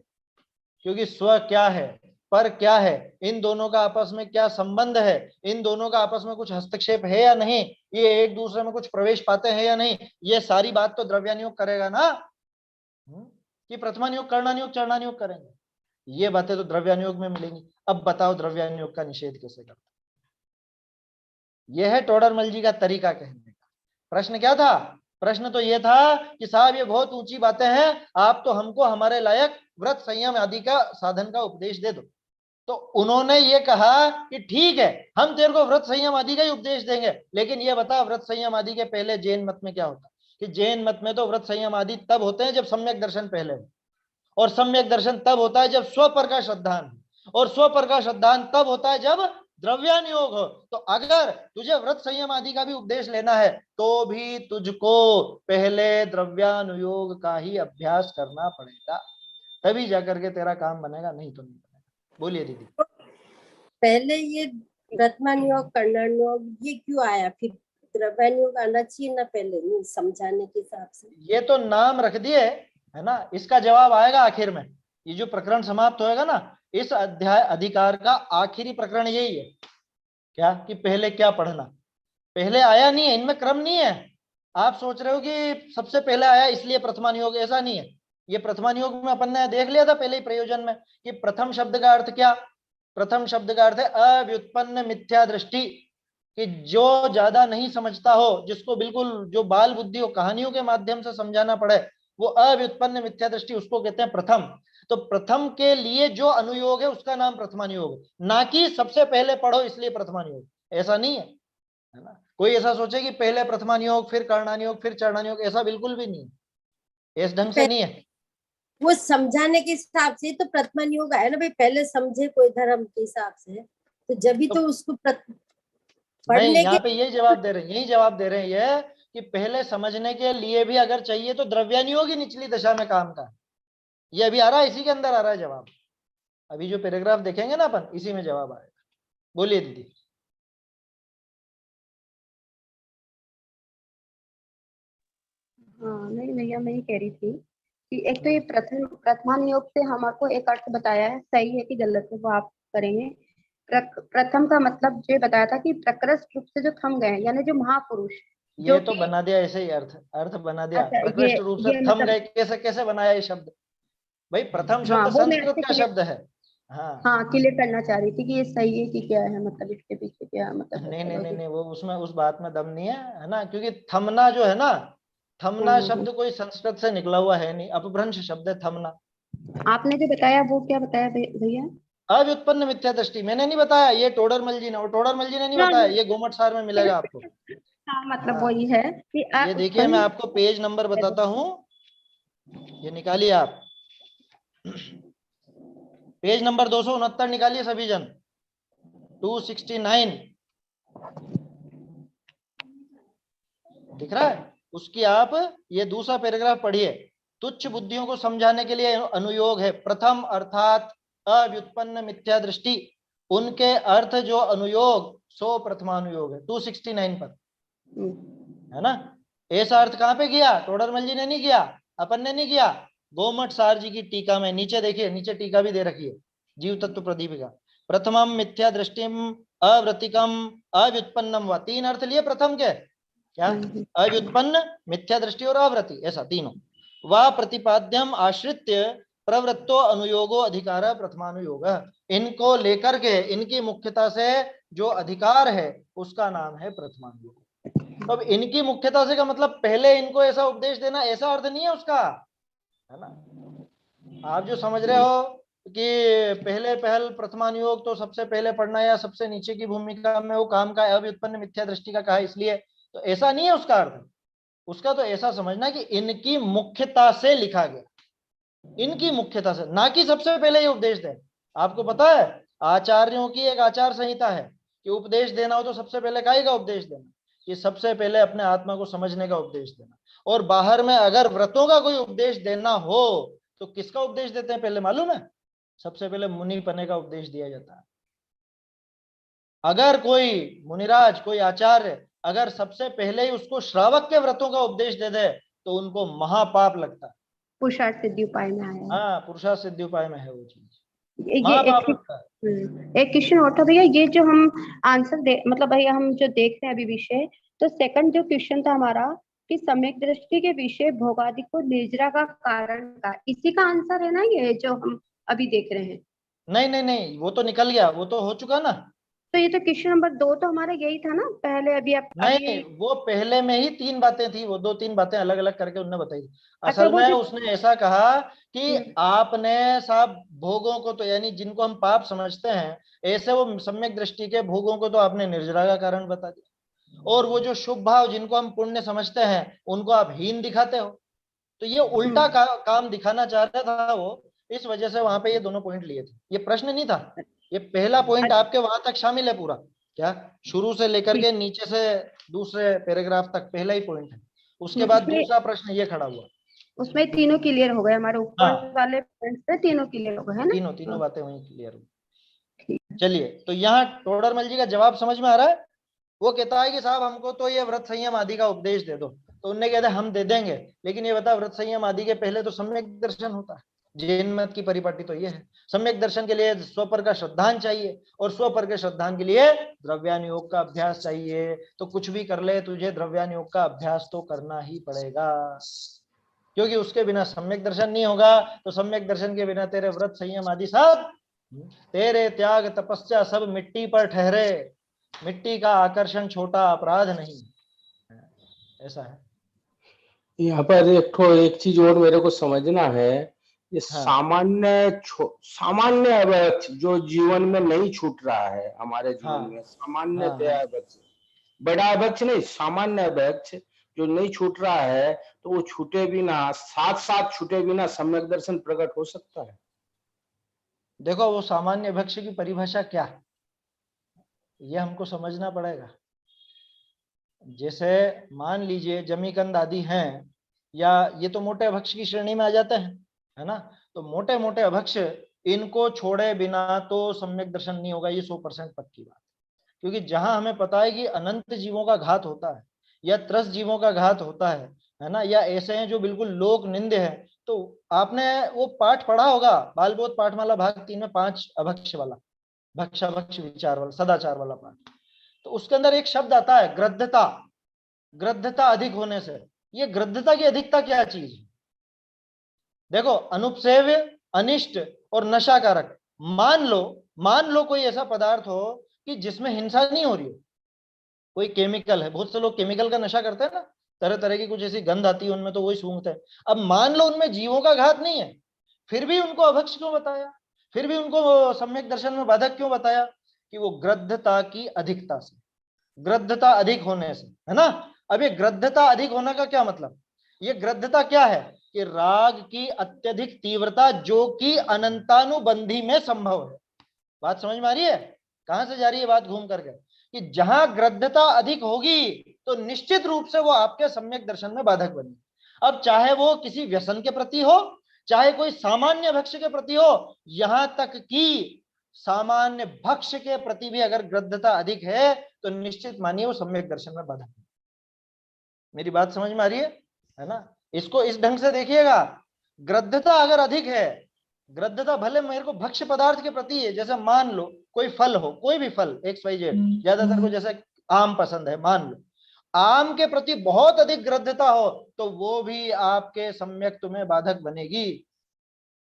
क्योंकि स्व क्या है, पर क्या है, इन दोनों का आपस में क्या संबंध है, इन दोनों का आपस में कुछ हस्तक्षेप है या नहीं, ये एक दूसरे में कुछ प्रवेश पाते हैं या नहीं, ये सारी बात तो द्रव्यानुयोग करेगा ना। कि प्रथमानुयोग, कर्णानुयोग, चरणानुयोग करेंगे, ये बातें तो द्रव्यानुयोग में मिलेंगी। अब बताओ द्रव्यानुयोग का निषेध कैसे करते? यह है टोडरमल जी का तरीका कहने का। प्रश्न क्या था? प्रश्न तो ये था कि साहब ये बहुत ऊंची बातें हैं, आप तो हमको हमारे लायक व्रत संयम आदि का साधन का उपदेश दे दो। तो उन्होंने ये कहा कि ठीक है, हम तेरे को व्रत संयम आदि का ही उपदेश देंगे, लेकिन ये बता व्रत संयम आदि के पहले जैन मत में क्या होता है? कि जैन मत में तो व्रत संयम आदि तब होते हैं जब सम्यक दर्शन पहले हो, और सम्यक दर्शन तब होता है जब स्व पर का श्रद्धान, और स्व पर का श्रद्धान तब होता है जब द्रव्यानुयोग हो। तो अगर तुझे व्रत संयम आदि का भी उपदेश लेना है तो भी तुझको पहले द्रव्यानुयोग का ही अभ्यास करना पड़ेगा, तभी जाकर के तेरा काम बनेगा, नहीं तो नहीं बनेगा। बोलिए दीदी। पहले ये प्रथमानुयोग कर्णानुयोग ये क्यों आया? फिर द्रव्यानुयोग आना चाहिए ना पहले, नहीं समझाने के हिसाब से? ये तो नाम रख दिए है ना, इसका जवाब आएगा आखिर में। ये जो प्रकरण समाप्त होएगा ना, इस अध्याय अधिकार का आखिरी प्रकरण यही है, क्या कि पहले क्या पढ़ना। पहले आया नहीं है, इनमें क्रम नहीं है। आप सोच रहे हो कि सबसे पहले आया इसलिए प्रथमानुयोग, ऐसा नहीं है। ये प्रथमानुयोग में अपन ने देख लिया था पहले ही प्रयोजन में कि प्रथम शब्द का अर्थ क्या? प्रथम शब्द का अर्थ है अव्युत्पन्न मिथ्या दृष्टि, कि जो ज्यादा नहीं समझता हो, जिसको बिल्कुल जो बाल बुद्धि हो, कहानियों के माध्यम से समझाना पड़े, वो अव्युत्पन्न मिथ्या दृष्टि, उसको कहते हैं प्रथम। तो प्रथम के लिए जो अनुयोग है उसका नाम प्रथमानुयोग, ना कि सबसे पहले पढ़ो इसलिए प्रथमानुयोग, ऐसा नहीं है ना। कोई ऐसा सोचे कि पहले प्रथमानुयोग फिर कर्णानुयोग फिर चरणानुयोग, ऐसा बिल्कुल भी नहीं है, इस ढंग से नहीं है। वो समझाने के हिसाब से तो प्रथमानुयोग आया ना भाई, पहले समझे कोई धर्म के हिसाब से, तो जब भी तो उसको नहीं, यहाँ पे यही जवाब दे रहे हैं, यही जवाब दे रहे हैं ये कि पहले समझने के लिए भी अगर चाहिए तो द्रव्यानुयोग ही निचली दशा में काम का। ये अभी आ रहा है, इसी के अंदर आ रहा है जवाब। अभी जो पैराग्राफ देखेंगे ना अपन, इसी में जवाब आएगा। बोलिए दीदी। हाँ नहीं भैया, मैं ये कह रही थी कि एक तो ये प्रथमानुयोग से हमको एक अर्थ बताया है, सही है कि गलत है वो आप करेंगे। प्रथम का मतलब जो बताया था कि प्रकृष्ट रूप से जो थम गए, यानी जो महापुरुष, ये तो बना दिया ऐसे ही, अर्थ बना दिया। अच्छा, प्रकृष्ट रूप से थम मतलब, गए, कैसे कैसे बनाया ये शब्द भाई? प्रथम शब्द हाँ, संस्कृत का शब्द है। हाँ क्लियर करना चाह रही थी कि ये सही है कि क्या है, मतलब इसके पीछे क्या मतलब। नहीं नहीं नहीं नहीं, वो उसमें उस बात में दम नहीं है ना, क्योंकि थमना जो है ना, थमना शब्द कोई संस्कृत से निकला हुआ है नहीं, अपभ्रंश शब्द है थमना। आपने जो बताया वो क्या बताया भैया? अव्युत्पन्न मिथ्या दृष्टि मैंने नहीं बताया, ये टोडरमल जी ने, और टोडरमल जी ने नहीं बताया, ये गोमट सार में मिलेगा आपको। हाँ मतलब वही है कि ये देखिए, मैं आपको पेज नंबर बताता हूँ, ये निकालिए आप, पेज नंबर 269 निकालिए सभी जन, 269 दिख रहा है, उसकी आप ये दूसरा पैराग्राफ पढ़िए। तुच्छ बुद्धियों को समझाने के लिए अनुयोग है प्रथम, अर्थात अव्युत्पन्न मिथ्या दृष्टि। उनके अर्थ जो अनुयोग सो प्रथमानुयोग है, 269 पर, है ना। ऐसा अर्थ कहाँ पे किया? टोडरमल जी ने नहीं किया, अपन ने नहीं किया, गोमट सार जी की टीका में नीचे देखिए, नीचे टीका भी दे रखी है, जीव तत्व प्रदीपिका। प्रथमम मिथ्या दृष्टिम अव्रतिकम अव्युत्पन्नम व, तीन अर्थ लिए प्रथम के, क्या? अव्युत्पन्न, मिथ्या दृष्टि और अव्रति, ऐसा तीनों। व प्रतिपाद्यम आश्रित्य प्रवृत्तो अनुयोगो अधिकार प्रथमानुयोग, इनको लेकर के, इनकी मुख्यता से जो अधिकार है उसका नाम है प्रथमानुयोग। तो अब इनकी मुख्यता से का मतलब पहले इनको ऐसा उपदेश देना, ऐसा अर्थ नहीं है उसका, है ना। आप जो समझ रहे हो कि पहले पहल प्रथमानुयोग तो सबसे पहले पढ़ना या सबसे नीचे की भूमिका में वो काम का अव्युत्पन्न मिथ्या दृष्टि का कहा इसलिए, तो ऐसा नहीं है उसका अर्थ। उसका तो ऐसा समझना कि इनकी मुख्यता से लिखा गया, इनकी मुख्यता से, ना कि सबसे पहले ये उपदेश दें। आपको पता है आचार्यों की एक आचार संहिता है कि उपदेश देना हो तो सबसे पहले काहे का उपदेश देना, कि सबसे पहले अपने आत्मा को समझने का उपदेश देना। और बाहर में अगर व्रतों का कोई उपदेश देना हो तो किसका उपदेश देते हैं पहले मालूम है? सबसे पहले मुनि पने का उपदेश दिया जाता है। अगर कोई मुनिराज, कोई आचार्य अगर सबसे पहले ही उसको श्रावक के व्रतों का उपदेश दे दे तो उनको महापाप लगता है। पुरुषार्थ सिद्धि उपाय में आया है। हाँ, पुरुषार्थ सिद्धि उपाय में है वो चीज, ये महापाप लगता है। एक क्वेश्चन और था भैया, ये जो हम आंसर दे मतलब भैया हम जो देख रहे हैं अभी विषय, तो सेकंड जो क्वेश्चन था हमारा कि सम्यक दृष्टि के विषय भोगादि को निर्जरा का कारण का, इसी का आंसर है ना ये जो हम अभी देख रहे हैं? नहीं नहीं नहीं, वो तो निकल गया, वो तो हो चुका ना। तो ये तो क्वेश्चन नंबर 2 तो हमारा यही था ना पहले, अभी आप नहीं, वो पहले में ही 3 बातें थी, वो 2-3 बातें अलग अलग करके उन्होंने बताई थी। अच्छा, असल वो में जो उसने ऐसा कहा कि आपने साहब भोगों को तो, यानी जिनको हम पाप समझते हैं, ऐसे वो सम्यक दृष्टि के भोगों को तो आपने निर्जरा का कारण बता दिया, और वो जो शुभ भाव जिनको हम पुण्य समझते हैं उनको आप हीन दिखाते हो। तो ये उल्टा काम दिखाना चाह रहा था वो, इस वजह से वहां पे ये दोनों पॉइंट लिए थे। ये प्रश्न नहीं था, ये पहला पॉइंट आपके वहां तक शामिल है पूरा, क्या शुरू से लेकर के नीचे से दूसरे पैराग्राफ तक पहला ही पॉइंट है। उसके बाद दूसरा प्रश्न ये खड़ा हुआ, उसमें तीनों क्लियर हो गए हमारे ऊपर हाँ, वाले पॉइंट से, तीनों क्लियर हो गए है ना? तीनों बातें वहीं क्लियर हुई। चलिए, तो यहाँ टोडरमल जी का जवाब समझ में आ रहा है। वो कहता है कि साहब हमको तो ये व्रत संयम आदि का उपदेश दे दो, तो उनने कहते हम दे देंगे, लेकिन ये बता व्रत संयम आदि के पहले तो सम्यक दर्शन होता है। जैन मत की परिपाटी तो ये है, सम्यक दर्शन के लिए स्वपर का श्रद्धान चाहिए, और स्वपर के श्रद्धान के लिए द्रव्यानुयोग का अभ्यास चाहिए। तो कुछ भी कर ले, तुझे द्रव्यानुयोग का अभ्यास तो करना ही पड़ेगा, क्योंकि उसके बिना सम्यक दर्शन नहीं होगा। तो सम्यक दर्शन के बिना तेरे व्रत संयम आदि सब, तेरे त्याग तपस्या सब मिट्टी पर ठहरे। मिट्टी का आकर्षण छोटा अपराध नहीं, ऐसा है। यहाँ पर एक चीज और मेरे को समझना है, ये हाँ। सामान्य अभक्ष जो जीवन में नहीं छूट रहा है हमारे जीवन में, सामान्य अभक्ष, बड़ा अभक्ष नहीं, सामान्य अभक्ष जो नहीं छूट रहा है, तो वो छूटे बिना, साथ साथ छूटे बिना सम्यक दर्शन प्रकट हो सकता है? देखो, वो सामान्य भक्ष्य की परिभाषा क्या है ये हमको समझना पड़ेगा। जैसे मान लीजिए जमीकंद आदि हैं, या ये तो मोटे अभक्ष्य की श्रेणी में आ जाते हैं, है ना। तो मोटे मोटे अभक्ष्य इनको छोड़े बिना तो सम्यक दर्शन नहीं होगा, ये 100% पक्की बात। क्योंकि जहां हमें पता है कि अनंत जीवों का घात होता है, या त्रस्त जीवों का घात होता है ना, या ऐसे हैं जो बिल्कुल लोक निंदे हैं। तो आपने वो पाठ पढ़ा होगा, बालबोध पाठमाला भाग 3 में 5 अभक्ष्य वाला, भक्षाभक्ष विचार वाला, सदाचार वाला पाठ। तो उसके अंदर एक शब्द आता है ग्रद्धता, ग्रद्धता अधिक होने से। ये ग्रद्धता की अधिकता क्या चीज है? देखो, अनुपसेव्य, अनिष्ट और नशाकारक। मान लो कोई ऐसा पदार्थ हो कि जिसमें हिंसा नहीं हो रही हो, कोई केमिकल है, बहुत से लोग केमिकल का नशा करते हैं ना, तरह तरह की कुछ ऐसी गंध आती है उनमें, तो वही सूंघते हैं। अब मान लो उनमें जीवों का घात नहीं है, फिर भी उनको अभक्ष क्यों बताया, फिर भी उनको सम्यक दर्शन में बाधक क्यों बताया? कि वो ग्रद्धता की अधिकता से, ग्रद्धता अधिक होने से, है ना। अब ये ग्रद्धता अधिक होने का क्या मतलब? ये ग्रद्धता क्या है? कि राग की अत्यधिक तीव्रता जो कि अनंतानुबंधी में संभव है। बात समझ में आ रही है? कहां से जा रही है बात घूम करके? कि जहां ग्रद्धता अधिक होगी तो निश्चित रूप से वो आपके सम्यक दर्शन में बाधक बनेगी। अब चाहे वो किसी व्यसन के प्रति हो, चाहे कोई सामान्य भक्ष्य के प्रति हो, यहां तक कि सामान्य भक्ष्य के प्रति भी अगर ग्रद्धता अधिक है तो निश्चित मानिए वो सम्यक दर्शन में बाधक है। मेरी बात समझ में आ रही है ना? इसको इस ढंग से देखिएगा, ग्रद्धता अगर अधिक है, ग्रद्धता भले मेरे को भक्ष्य पदार्थ के प्रति है, जैसे मान लो कोई फल हो, कोई भी फल XYZ, ज्यादातर को जैसे आम पसंद है, मान लो आम के प्रति बहुत अधिक ग्रद्धता हो तो वो भी आपके सम्यक तुम्हें बाधक बनेगी,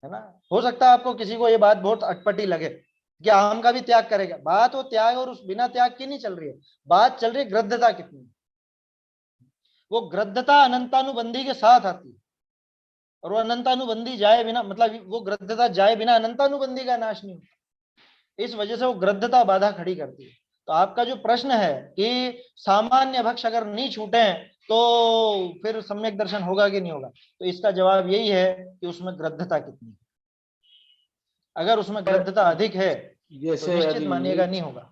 है ना। हो सकता है आपको किसी को ये बात बहुत अटपटी लगे कि आम का भी त्याग करेगा। बात वो त्याग और उस बिना त्याग की नहीं चल रही है, बात चल रही है ग्रद्धता कितनी। वो ग्रद्धता अनंतानुबंधी के साथ आती है, और वो अनंतानुबंधी जाए बिना, मतलब वो ग्रद्धता जाए बिना अनंतानुबंधी का नाश नहीं होता। इस वजह से वो ग्रद्धता बाधा खड़ी करती है। तो आपका जो प्रश्न है कि सामान्य भक्ष अगर नहीं छूटे तो फिर सम्यक दर्शन होगा कि नहीं होगा, तो इसका जवाब यही है कि उसमें ग्रद्धता कितनी है। अगर उसमें ग्रद्धता अधिक है तो जैसे निश्चित अभी मानिएगा नहीं होगा।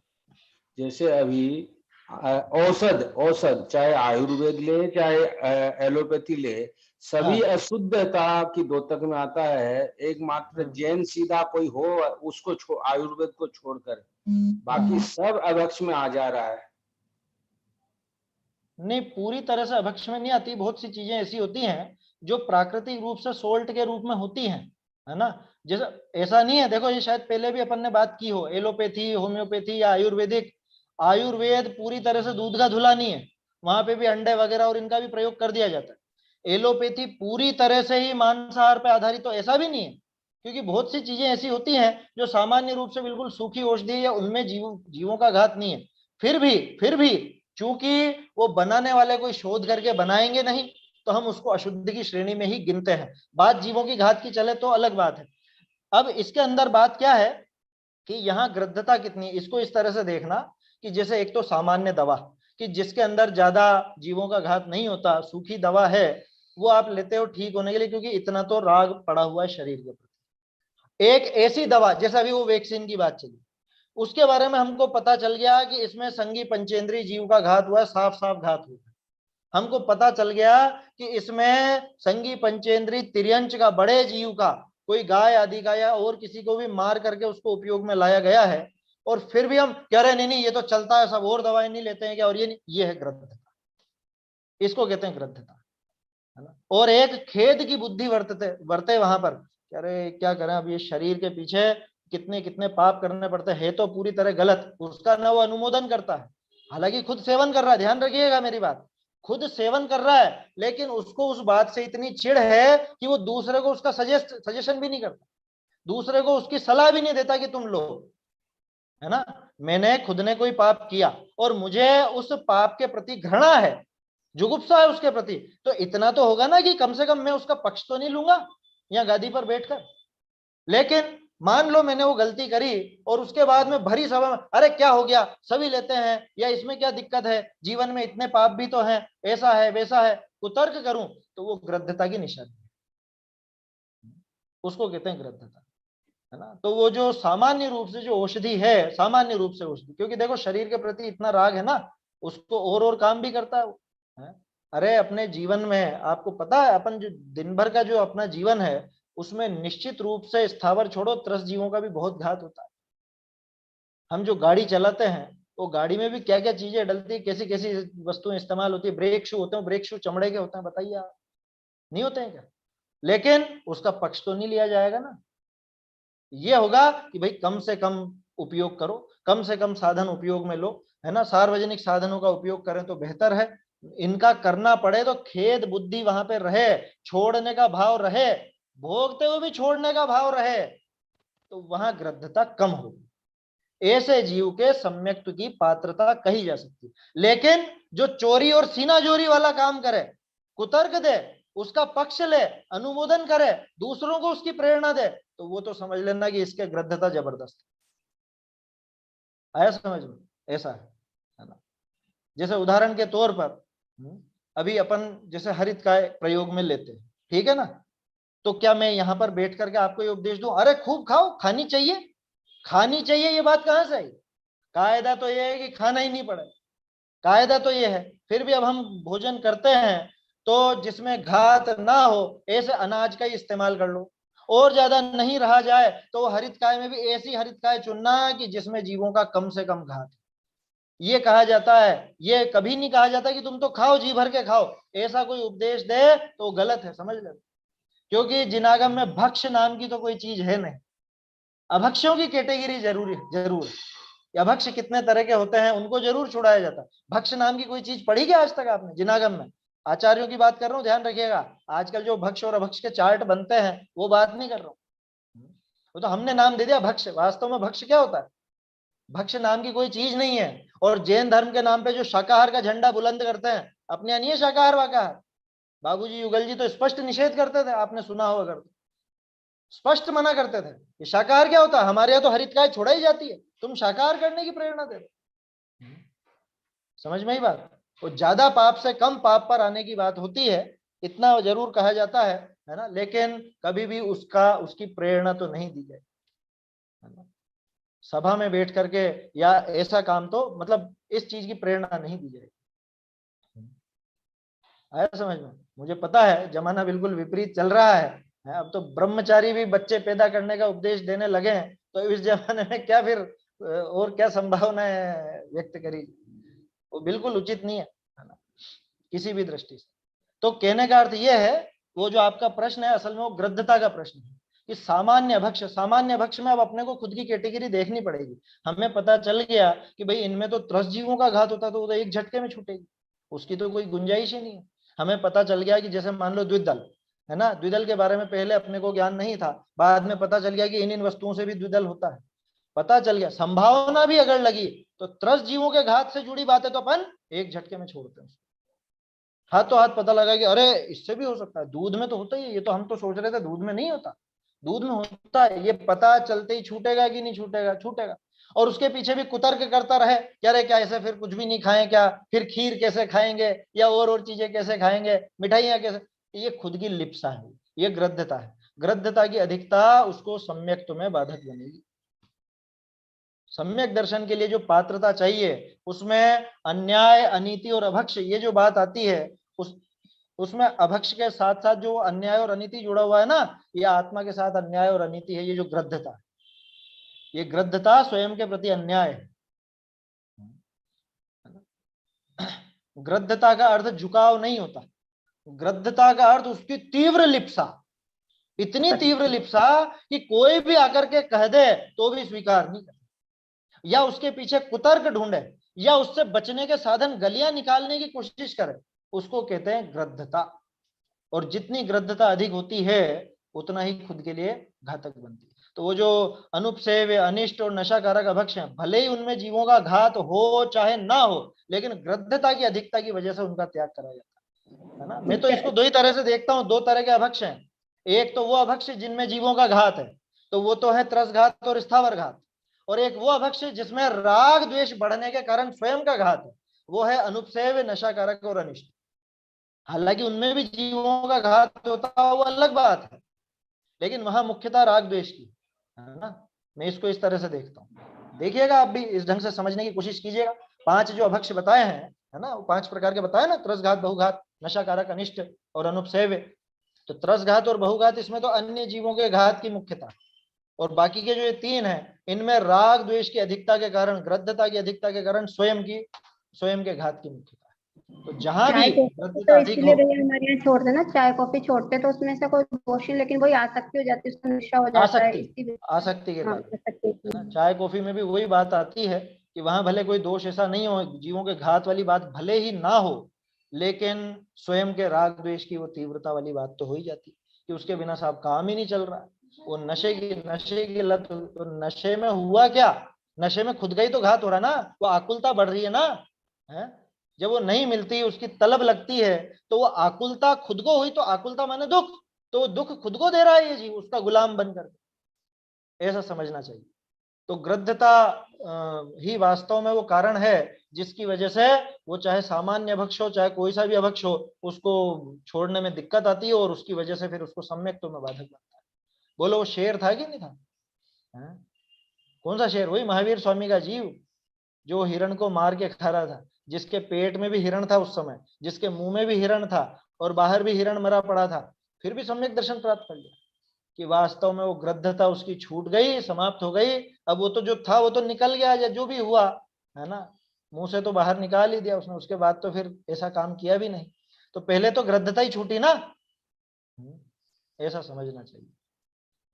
जैसे अभी औषध चाहे आयुर्वेद ले चाहे एलोपैथी ले, सभी हाँ। अशुद्धता की द्योतक में आता है। एकमात्र जैन सीधा कोई हो उसको आयुर्वेद को छोड़कर बाकी सब अभक्ष में आ जा रहा है। नहीं, पूरी तरह से अभक्ष में नहीं आती। बहुत सी चीजें ऐसी होती हैं जो प्राकृतिक रूप से सोल्ट के रूप में होती हैं, है ना। जैसे ऐसा नहीं है, देखो ये शायद पहले भी अपन ने बात की हो, एलोपैथी, होम्योपैथी या आयुर्वेदिक। आयुर्वेद पूरी तरह से दूध का धुला नहीं है, वहां पे भी अंडे वगैरह और इनका भी प्रयोग कर दिया जाता है। एलोपैथी पूरी तरह से ही मांसाहार पे आधारित, तो ऐसा भी नहीं है, क्योंकि बहुत सी चीजें ऐसी होती हैं जो सामान्य रूप से बिल्कुल सूखी औषधि है या उनमें जीवों का घात नहीं है। फिर भी चूंकि वो बनाने वाले कोई शोध करके बनाएंगे नहीं, तो हम उसको अशुद्ध की श्रेणी में ही गिनते हैं। बात जीवों की घात की चले तो अलग बात है। अब इसके अंदर बात क्या है कि यहाँ ग्रद्धता कितनी है, इसको इस तरह से देखना कि जैसे एक तो सामान्य दवा, कि जिसके अंदर ज्यादा जीवों का घात नहीं होता, सूखी दवा है, वो आप लेते हो ठीक होने के लिए, क्योंकि इतना तो राग पड़ा हुआ है शरीर के प्रति। एक ऐसी दवा, जैसे अभी वो वैक्सीन की बात चली, उसके बारे में हमको पता चल गया कि इसमें संगी पंचेंद्रीय जीव का घात हुआ है, साफ साफ घात हुआ है। हमको पता चल गया कि इसमें संगी पंचेंद्रीय तिर्यंच का, बड़े जीव का, कोई गाय आदि का या और किसी को भी मार करके उसको उपयोग में लाया गया है, और फिर भी हम कह रहे नहीं ये तो चलता है, सब और दवाएं नहीं लेते हैं क्या, और ये नहीं, ये है ग्रद्धता। इसको कहते हैं ग्रद्धता, है ना। और एक खेद की बुद्धि वर्ते वहां पर, अरे क्या करें, अब ये शरीर के पीछे कितने कितने पाप करने पड़ते हैं, तो पूरी तरह गलत, उसका ना वो अनुमोदन करता है। हालांकि खुद सेवन कर रहा है, ध्यान रखिएगा मेरी बात, खुद सेवन कर रहा है, लेकिन उसको उस बात से इतनी चिढ़ है कि वो दूसरे को उसका सजेशन भी नहीं करता, दूसरे को उसकी सलाह भी नहीं देता कि तुम लो, है ना। मैंने खुद ने कोई पाप किया और मुझे उस पाप के प्रति घृणा है, जुगुप्सा है उसके प्रति, तो इतना तो होगा ना कि कम से कम मैं उसका पक्ष तो नहीं लूंगा या गादी पर बैठकर। लेकिन मान लो मैंने वो गलती करी और उसके बाद में भरी सभा में, अरे क्या हो गया, सभी लेते हैं, या इसमें क्या दिक्कत है, जीवन में इतने पाप भी तो हैं, ऐसा है वैसा है, कुतर्क करूं, तो वो ग्रद्धता की निशानी, उसको कहते हैं ग्रद्धता, है ना। तो वो जो सामान्य रूप से जो औषधि है, सामान्य रूप से औषधि, क्योंकि देखो शरीर के प्रति इतना राग है ना, उसको और काम भी करता है। अरे अपने जीवन में आपको पता है, अपन जो दिन भर का जो अपना जीवन है, उसमें निश्चित रूप से स्थावर छोड़ो, त्रस्त जीवों का भी बहुत घात होता है। हम जो गाड़ी चलाते हैं, वो गाड़ी में भी क्या क्या चीजें डलती है, कैसी कैसी वस्तुएं इस्तेमाल होती है। ब्रेक शू होते हैं, ब्रेक शू चमड़े के होते हैं, बताइए आप, नहीं होते हैं क्या? लेकिन उसका पक्ष तो नहीं लिया जाएगा ना। ये होगा कि भाई कम से कम उपयोग करो, कम से कम साधन उपयोग में लो, है ना। सार्वजनिक साधनों का उपयोग करें तो बेहतर है। इनका करना पड़े तो खेद बुद्धि वहां पे रहे, छोड़ने का भाव रहे, भोगते हुए भी छोड़ने का भाव रहे, तो वहां ग्रद्धता कम होगी। ऐसे जीव के सम्यक्त्व की पात्रता कही जा सकती है। लेकिन जो चोरी और सीना जोरी वाला काम करे, कुतर्क दे, उसका पक्ष ले, अनुमोदन करे, दूसरों को उसकी प्रेरणा दे, तो वो तो समझ लेना कि इसके ग्रद्धता जबरदस्त आया समझ में, ऐसा है ना। जैसे उदाहरण के तौर पर अभी अपन जैसे हरित काय प्रयोग में लेते हैं, ठीक है ना। तो क्या मैं यहां पर बैठ करके आपको ये उपदेश दूं, अरे खूब खाओ, खानी चाहिए, खानी चाहिए, ये बात कहां से आई? कायदा तो ये है कि खाना ही नहीं पड़े, कायदा तो ये है। फिर भी अब हम भोजन करते हैं तो जिसमें घात ना हो ऐसे अनाज का ही इस्तेमाल कर लो, और ज्यादा नहीं रहा जाए तो हरित काय में भी ऐसी हरित काय चुनना कि जिसमें जीवों का कम से कम घात। ये कहा जाता है, ये कभी नहीं कहा जाता कि तुम तो खाओ, जी भर के खाओ, ऐसा कोई उपदेश दे तो गलत है, समझ लेना। क्योंकि जिनागम में भक्ष नाम की तो कोई चीज है नहीं, अभक्ष्यों की कैटेगरी जरूर है। अभक्ष कितने तरह के होते हैं उनको जरूर छुड़ाया जाता है। भक्ष नाम की कोई चीज पढ़ी क्या आज तक आपने जिनागम में? आचार्यों की बात कर रहा हूं, ध्यान रखिएगा। आजकल जो भक्ष और अभक्ष के चार्ट बनते हैं वो बात नहीं कर रहा हूं, वो तो हमने नाम दे दिया भक्ष। वास्तव में भक्ष क्या होता है? भक्ष नाम की कोई चीज नहीं है। और जैन धर्म के नाम पे जो शाकाहार का झंडा बुलंद करते हैं, अपने यहाँ नहीं है शाकाहार वाकाहार। बाबूजी युगल जी तो स्पष्ट निषेध करते थे, आपने सुना हो अगर, स्पष्ट मना करते थे कि शाकाहार क्या होता है, हमारे यहाँ तो हरितकाय छोड़ा ही जाती है, तुम शाकाहार करने की प्रेरणा दे रहे। समझ में ही बात। वो ज्यादा पाप से कम पाप पर आने की बात होती है, इतना जरूर कहा जाता है ना, लेकिन कभी भी उसकी प्रेरणा तो नहीं दी जाए, है ना। सभा में बैठ करके या ऐसा काम तो मतलब इस चीज की प्रेरणा नहीं दी जाएगी। आया समझ में। मुझे पता है जमाना बिल्कुल विपरीत चल रहा है, अब तो ब्रह्मचारी भी बच्चे पैदा करने का उपदेश देने लगे हैं, तो इस जमाने में क्या फिर और क्या संभावनाएं व्यक्त करी, वो बिल्कुल उचित नहीं है ना, किसी भी दृष्टि से। तो कहने का अर्थ यह है, वो जो आपका प्रश्न है असल में वो गृद्धता का प्रश्न है कि सामान्य भक्ष में अब अपने को खुद की कैटेगरी देखनी पड़ेगी। हमें पता चल गया कि भाई इनमें तो त्रस्त जीवों का घात होता तो एक झटके में छूटेगी, उसकी तो कोई गुंजाइश ही नहीं है। हमें पता चल गया कि जैसे मान लो द्विदल है ना, द्विदल के बारे में पहले अपने को ज्ञान नहीं था, बाद में पता चल गया कि इन वस्तुओं से भी द्विदल होता है, पता चल गया। संभावना भी अगर लगी तो त्रस्त जीवों के घात से जुड़ी बातें तो अपन एक झटके में छोड़ते हैं। हाथों हाथ पता लगा कि अरे इससे भी हो सकता है, दूध में तो होता ही है, ये तो हम तो सोच रहे थे दूध में नहीं होता, दूध में होता है, ये पता चलते ही छूटेगा कि नहीं छूटेगा, छूटेगा। और उसके पीछे भी कुतर्क करता रहे कि अरे क्या ऐसे फिर कुछ भी नहीं खाएं क्या, फिर खीर कैसे खाएंगे या और चीजें कैसे खाएंगे, मिठाइयां कैसे, ये खुद की लिप्सा है, ये गृद्धता है। गृद्धता की अधिकता उसको सम्यक्त्व में बाधक बनेगी। सम्यक दर्शन के लिए जो पात्रता चाहिए उसमें अन्याय अनीति और अभक्ष ये जो बात आती है, उसमें अभक्ष के साथ साथ जो अन्याय और अनीति जुड़ा हुआ है ना, ये आत्मा के साथ अन्याय और अनीति है। ये जो गृद्धता है, ये गृद्धता स्वयं के प्रति अन्याय है। गृद्धता का अर्थ झुकाव नहीं होता, गृद्धता का अर्थ उसकी तीव्र लिप्सा, इतनी तीव्र लिप्सा कि कोई भी आकर के कह दे तो भी स्वीकार नहीं करे, या उसके पीछे कुतर्क ढूंढे या उससे बचने के साधन गलियां निकालने की कोशिश करे, उसको कहते हैं गृद्धता। और जितनी गृद्धता अधिक होती है उतना ही खुद के लिए घातक बनती है। तो वो जो अनुपसेव्य अनिष्ट और नशाकारक अभक्ष हैं, भले ही उनमें जीवों का घात हो चाहे ना हो, लेकिन गृद्धता की अधिकता की वजह से उनका त्याग करा जाता है ना। मैं तो इसको दो ही तरह से देखता हूँ, दो तरह के अभक्ष हैं। एक तो वो अभक्ष जिनमें जीवों का घात है, तो वो तो है त्रस घात और स्थावर घात। और एक वो अभक्ष जिसमें राग द्वेष बढ़ने के कारण स्वयं का घात है, वो है अनुपसेव्य नशाकारक और अनिष्ट। हालांकि उनमें भी जीवों का घात होता है, वो अलग बात है, लेकिन वहां मुख्यतः राग द्वेष की है ना। मैं इसको इस तरह से देखता हूँ, देखिएगा आप भी इस ढंग से समझने की कोशिश कीजिएगा। 5 जो अभक्ष बताए हैं है ना, वो 5 प्रकार के बताए ना, त्रसघात, बहुघात, नशाकारक, अनिष्ट और अनुपसेव्य। तो त्रसघात और बहुघात इसमें तो अन्य जीवों के घात की मुख्यता, और बाकी के जो ये 3 हैं इनमें राग द्वेष की अधिकता के कारण, गृद्धता की अधिकता के कारण स्वयं के घात की मुख्यता। तो जहां भी गृद्धता अधिक हो, भैया हमारे यहाँ छोड़ते ना, चाय कॉफी छोड़ते तो उसमें से कोई दोष नहीं, लेकिन वही आसक्ति हो जाती है, उसका नशा हो जाता है। आसक्ति के कारण चाय कॉफी में भी वही बात आती है कि वहां भले कोई दोष ऐसा नहीं हो, जीवों के घात वाली बात भले ही ना हो, लेकिन स्वयं के राग द्वेष की वो तीव्रता वाली बात तो हो ही जाती कि उसके बिना साहब काम ही नहीं चल रहा। वो नशे की लत, तो नशे में हुआ क्या, नशे में खुद का ही तो घात हो रहा ना, वो आकुलता बढ़ रही है ना, है? जब वो नहीं मिलती, उसकी तलब लगती है, तो वो आकुलता खुद को हुई, तो आकुलता माने दुख, तो वो दुख खुद को दे रहा है ये जीव, उसका गुलाम बनकर, ऐसा समझना चाहिए। तो गृद्धता ही वास्तव में वो कारण है जिसकी वजह से वो चाहे सामान्य अभक्ष हो चाहे कोई सा भी अभक्ष हो, उसको छोड़ने में दिक्कत आती है, और उसकी वजह से फिर उसको सम्यक्त्व में बाधक बनता है। बोलो वो शेर था कि नहीं था, है? कौन सा शेर? वही महावीर स्वामी का जीव जो हिरण को मार के खा रहा था, जिसके पेट में भी हिरण था उस समय, जिसके मुंह में भी हिरण था और बाहर भी हिरण मरा पड़ा था, फिर भी सम्यक दर्शन प्राप्त कर लिया कि वास्तव में वो गृद्धता उसकी छूट गई, समाप्त हो गई। अब वो तो जो था वो तो निकल गया, या जो भी हुआ है ना, मुंह से तो बाहर निकाल ही दिया उसने, उसके बाद तो फिर ऐसा काम किया भी नहीं। तो पहले तो गृद्धता ही छूटी ना, ऐसा समझना चाहिए।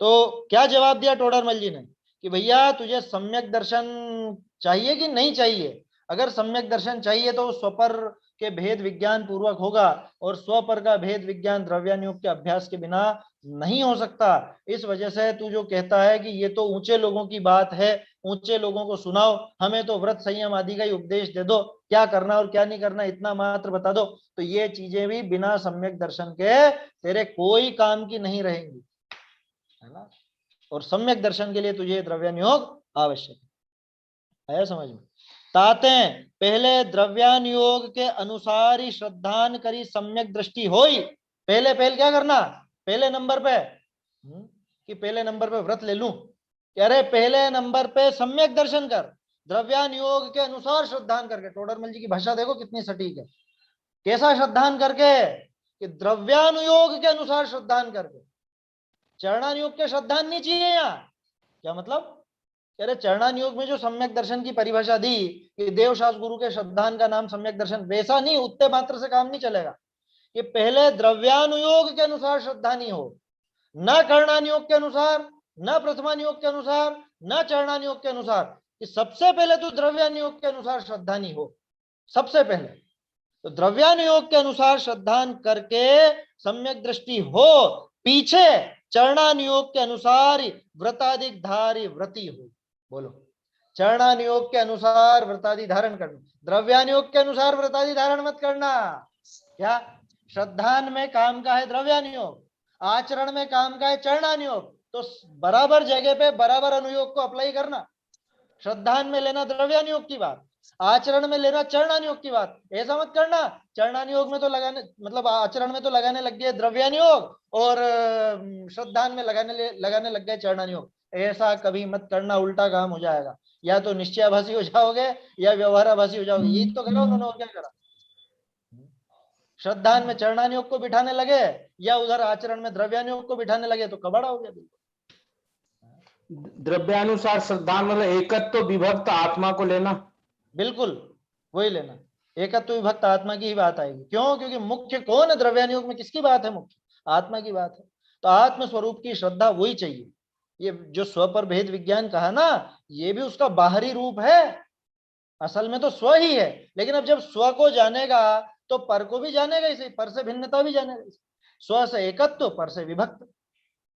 तो क्या जवाब दिया टोडरमल जी ने कि भैया तुझे सम्यक दर्शन चाहिए कि नहीं चाहिए? अगर सम्यक दर्शन चाहिए तो स्वपर के भेद विज्ञान पूर्वक होगा, और स्वपर का भेद विज्ञान द्रव्यानुयोग के अभ्यास के बिना नहीं हो सकता। इस वजह से तू जो कहता है कि ये तो ऊंचे लोगों की बात है, ऊंचे लोगों को सुनाओ, हमें तो व्रत संयम आदि का ही उपदेश दे दो, क्या करना और क्या नहीं करना इतना मात्र बता दो, तो ये चीजें भी बिना सम्यक दर्शन के तेरे कोई काम की नहीं रहेंगी, है ना। और सम्यक दर्शन के लिए तुझे द्रव्यानुयोग आवश्यक है समझ में। ताते पहले द्रव्यानुयोग के अनुसार ही श्रद्धान करी सम्यक दृष्टि होई। पहले क्या करना, पहले नंबर पे कि पहले नंबर पे व्रत ले लूं, कह रहे पहले नंबर पे सम्यक दर्शन कर, द्रव्यानुयोग के अनुसार श्रद्धान करके। टोडरमल जी की भाषा देखो कितनी सटीक है, कैसा श्रद्धान करके, कि द्रव्यानुयोग के अनुसार श्रद्धान करके, चरणानुयोग के श्रद्धान नहीं चाहिए यहाँ। क्या मतलब, कह रहे चरणानुयोग में जो सम्यक दर्शन की परिभाषा दी कि देवशास्त्र गुरु के श्रद्धान का नाम सम्यक दर्शन, वैसा नहीं, उतने मात्र से काम नहीं चलेगा। कि पहले द्रव्यानुयोग के अनुसार श्रद्धानी हो, न कर्णानुयोग के अनुसार, न प्रथमानुयोग के अनुसार, न चरणानुयोग के अनुसार, कि सबसे पहले तो द्रव्यानुयोग के अनुसार श्रद्धानी हो सबसे पहले। तो द्रव्यानुयोग के अनुसार श्रद्धान करके सम्यक दृष्टि हो, पीछे चरणानुयोग के अनुसार व्रताधिक धारी व्रती हो। बोलो, चरणानुयोग के अनुसार व्रतादि धारण करना, द्रव्यानुयोग के अनुसार व्रतादि धारण मत करना। क्या श्रद्धान में काम का है द्रव्यानुयोग, आचरण में काम का है चरणानुयोग, तो बराबर जगह पे बराबर अनुयोग को अप्लाई करना। श्रद्धान में लेना द्रव्यानुयोग की बात, आचरण में लेना चरणानुयोग की बात। ऐसा मत करना चरणानुयोग में तो लगाने, मतलब आचरण में तो लगाने लग गए द्रव्यानुयोग और श्रद्धान में लगाने लग गए चरणानुयोग। ऐसा कभी मत करना, उल्टा काम हो जाएगा। या तो निश्चयाभासी हो जाओगे या व्यवहाराभासी हो जाओगे। ये तो करो उन्होंने, और क्या करा। श्रद्धान में चरणानुयोग को बिठाने लगे या उधर आचरण में द्रव्यानुयोग को बिठाने लगे तो कबाड़ा हो गया। द्रव्यानुसार श्रद्धान मतलब एकत्व विभक्त आत्मा को लेना, बिल्कुल वही लेना, एकत्व विभक्त आत्मा की ही बात आएगी। क्यों, क्योंकि मुख्य कौन है द्रव्यानुयोग में, किसकी बात है, मुख्य आत्मा की बात है। तो आत्म स्वरूप की श्रद्धा वही चाहिए। ये जो स्व पर भेद विज्ञान कहा ना, ये भी उसका बाहरी रूप है, असल में तो स्व ही है। लेकिन अब जब स्व को जानेगा तो पर को भी जानेगा, इसे पर से भिन्नता भी जानेगा, स्व से एकत्व, पर से विभक्त,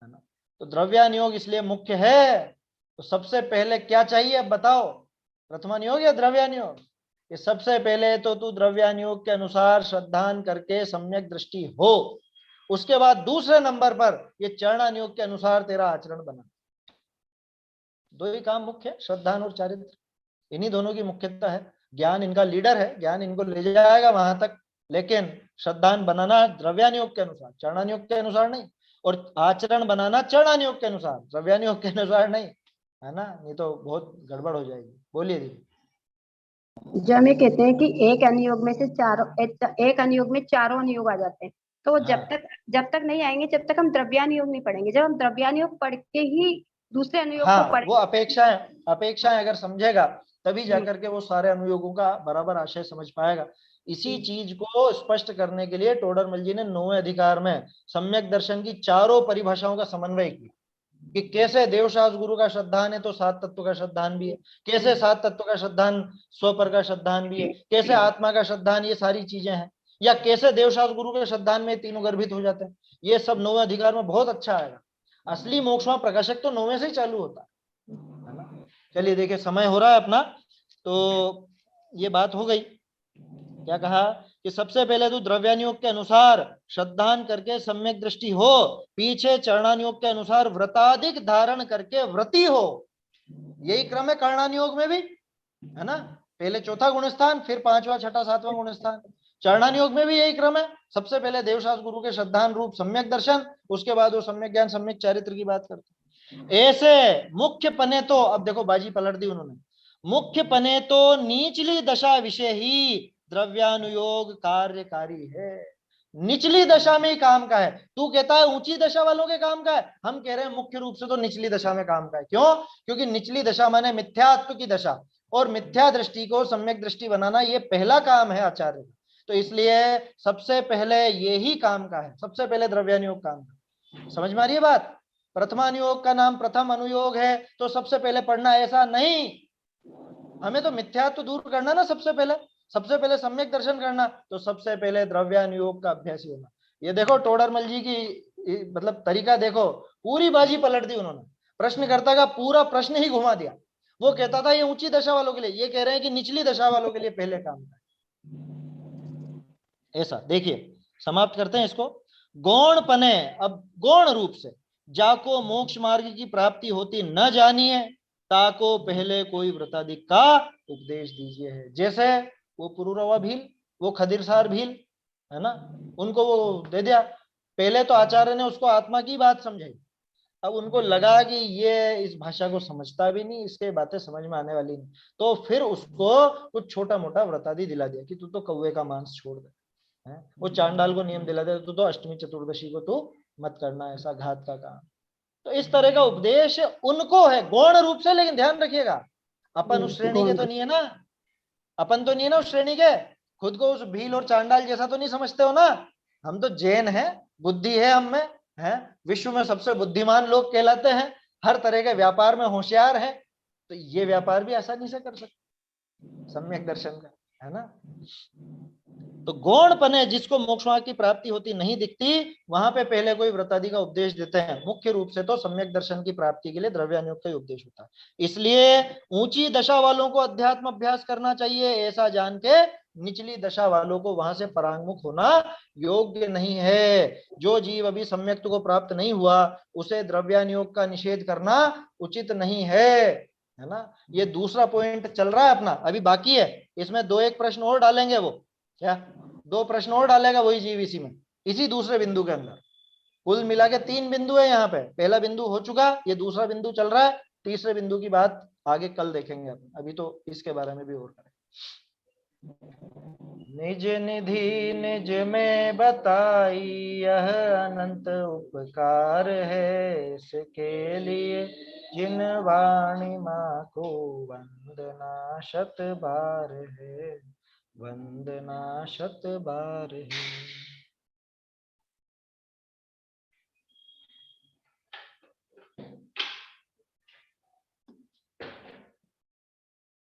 है ना। तो द्रव्यानुयोग इसलिए मुख्य है। तो सबसे पहले क्या चाहिए अब बताओ, प्रथमानुयोग या द्रव्यानुयोग? कि सबसे पहले तो तू द्रव्यानुयोग के अनुसार श्रद्धान करके सम्यक दृष्टि हो, उसके बाद दूसरे नंबर पर ये चरणानुयोग के अनुसार तेरा आचरण बना। दो ही काम मुख्य है, श्रद्धान और चारित्र, इन्हीं दोनों की मुख्यता है। ज्ञान इनका लीडर है, ज्ञान इनको ले जाएगा वहां तक, लेकिन श्रद्धान बनाना द्रव्यानुयोग के अनुसार, चरणानुयोग के अनुसार नहीं, और आचरण बनाना चरणानुयोग के अनुसार, द्रव्यानुयोग के अनुसार नहीं, है ना। नहीं तो बहुत गड़बड़ हो जाएगी। बोलिए दीदी। जो हमें कहते हैं कि एक अनुयोग में से एक अनुयोग में चारों अनुयोग आ जाते हैं, तो जब तक नहीं आएंगे जब तक हम द्रव्यानुयोग नहीं पढ़ेंगे। जब हम द्रव्यानुयोग पढ़ के ही दूसरे अनुयोग को पढ़ेंगे, वो अपेक्षाएं अगर समझेगा तभी जाकर के वो सारे अनुयोगों का बराबर आशय समझ पाएगा। इसी चीज को स्पष्ट करने के लिए टोडरमल जी ने 9वें अधिकार में सम्यक दर्शन की चारों परिभाषाओं का समन्वय किया कि कैसे देवशास्त्र गुरु का श्रद्धान है तो सात तत्व का श्रद्धान भी है, कैसे सात तत्व का श्रद्धान स्वपर का श्रद्धान भी है, कैसे आत्मा का श्रद्धान, ये सारी चीजें हैं, या कैसे देवशास्त्र गुरु के श्रद्धान में तीनों गर्भित हो जाते हैं। ये सब 9वें अधिकार में बहुत अच्छा आएगा। असली मोक्षमा प्रकाशक तो 9वें से ही चालू होता है ना। चलिए देखिए, समय हो रहा है अपना, तो ये बात हो गई। क्या कहा कि सबसे पहले तो द्रव्यानुयोग के अनुसार श्रद्धान करके सम्यक दृष्टि हो, पीछे चरणानुयोग के अनुसार व्रताधिक धारण करके व्रती हो। यही क्रम है कर्णानुयोग में भी, है ना। पहले चौथा गुणस्थान, फिर पांचवा छठा सातवां गुणस्थान। चरणानुयोग में भी यही क्रम है, सबसे पहले देवशास्त्र गुरु के श्रद्धान रूप सम्यक दर्शन, उसके बाद वो सम्यक ज्ञान सम्यक चारित्र की बात करते। ऐसे मुख्य पने तो, अब देखो बाजी पलट दी उन्होंने, मुख्य पने तो नीचली दशा विषय ही द्रव्यानुयोग कार्यकारी है। निचली दशा में ही काम का है। तू कहता है ऊंची दशा वालों के काम का है, हम कह रहे हैं मुख्य रूप से तो निचली दशा में काम का है। क्यों? क्योंकि निचली दशा माने मिथ्यात्व की दशा, और मिथ्या दृष्टि को सम्यक दृष्टि बनाना ये पहला काम है आचार्य का। तो इसलिए सबसे पहले ये ही काम का है, सबसे पहले द्रव्यानुयोग काम का। समझ में आ रही है बात? प्रथमानुयोग का नाम प्रथम अनुयोग है तो सबसे पहले पढ़ना, ऐसा नहीं। हमें तो मिथ्यात्व दूर करना ना, सबसे पहले सम्यक दर्शन करना, तो सबसे पहले द्रव्यानुयोग का अभ्यास होना। ये देखो टोडरमल जी की मतलब तरीका देखो, पूरी बाजी पलट दी उन्होंने। प्रश्नकर्ता का पूरा प्रश्न ही घुमा दिया। वो कहता था ये ऊंची दशा वालों के लिए, ये कह रहे हैं कि निचली दशा वालों के लिए पहले काम था। ऐसा देखिए, समाप्त करते हैं इसको। गौण पने, अब गौण रूप से जाको मोक्ष मार्ग की प्राप्ति होती न जानिए, ताको पहले कोई व्रतादि का उपदेश दीजिए है। जैसे वो पुरुरवा भील, वो खदिरसार भील है ना, उनको वो दे दिया। पहले तो आचार्य ने उसको आत्मा की बात समझाई, अब उनको लगा कि ये इस भाषा को समझता भी नहीं, इसके बातें समझ में आने वाली नहीं, तो फिर उसको कुछ छोटा मोटा व्रतादि दिला दिया कि तू तो कौवे का मांस छोड़ दे, है? वो चांडाल को नियम दिला दे, तू तो अष्टमी चतुर्दशी को तू मत करना ऐसा घात का काम। तो इस तरह का उपदेश उनको है गौण रूप से, लेकिन ध्यान रखिएगा अपन उस श्रेणी के तो नहीं है ना, अपन तो नहीं है ना उस श्रेणी के, खुद को उस भील और चांडाल जैसा तो नहीं समझते हो ना। हम तो जैन हैं, बुद्धि है हम में, है विश्व में सबसे बुद्धिमान लोग कहलाते हैं, हर तरह के व्यापार में होशियार है, तो ये व्यापार भी आसानी से कर सकते सम्यक दर्शन का, है ना। तो गौण पने जिसको मोक्ष मार्ग की प्राप्ति होती नहीं दिखती, वहां पे पहले कोई व्रतादि का उपदेश देते हैं। मुख्य रूप से तो सम्यक दर्शन की प्राप्ति के लिए द्रव्यानुयोग का उपदेश होता है। इसलिए ऊंची दशा वालों को अध्यात्म अभ्यास करना चाहिए, ऐसा जान के निचली दशा वालों को वहां से परांगमुख होना योग्य नहीं है। जो जीव अभी सम्यक्त्व को प्राप्त नहीं हुआ, उसे द्रव्यानुयोग का निषेध करना उचित नहीं है ना। ये दूसरा पॉइंट चल रहा है अपना, अभी बाकी है, इसमें 2-1 प्रश्न और डालेंगे। वो क्या 2 प्रश्न और डालेगा वही जीव इसी में, इसी दूसरे बिंदु के अंदर। कुल मिला के 3 बिंदु है यहाँ पे। पहला बिंदु हो चुका, ये दूसरा बिंदु चल रहा है, तीसरे बिंदु की बात आगे कल देखेंगे अपन, अभी तो इसके बारे में भी और करें। निज निधि निज में बताई यह अनंत उपकार है, इसके लिए जिन वाणी माँ को वंदना शत बार है, वंदना शत बार है।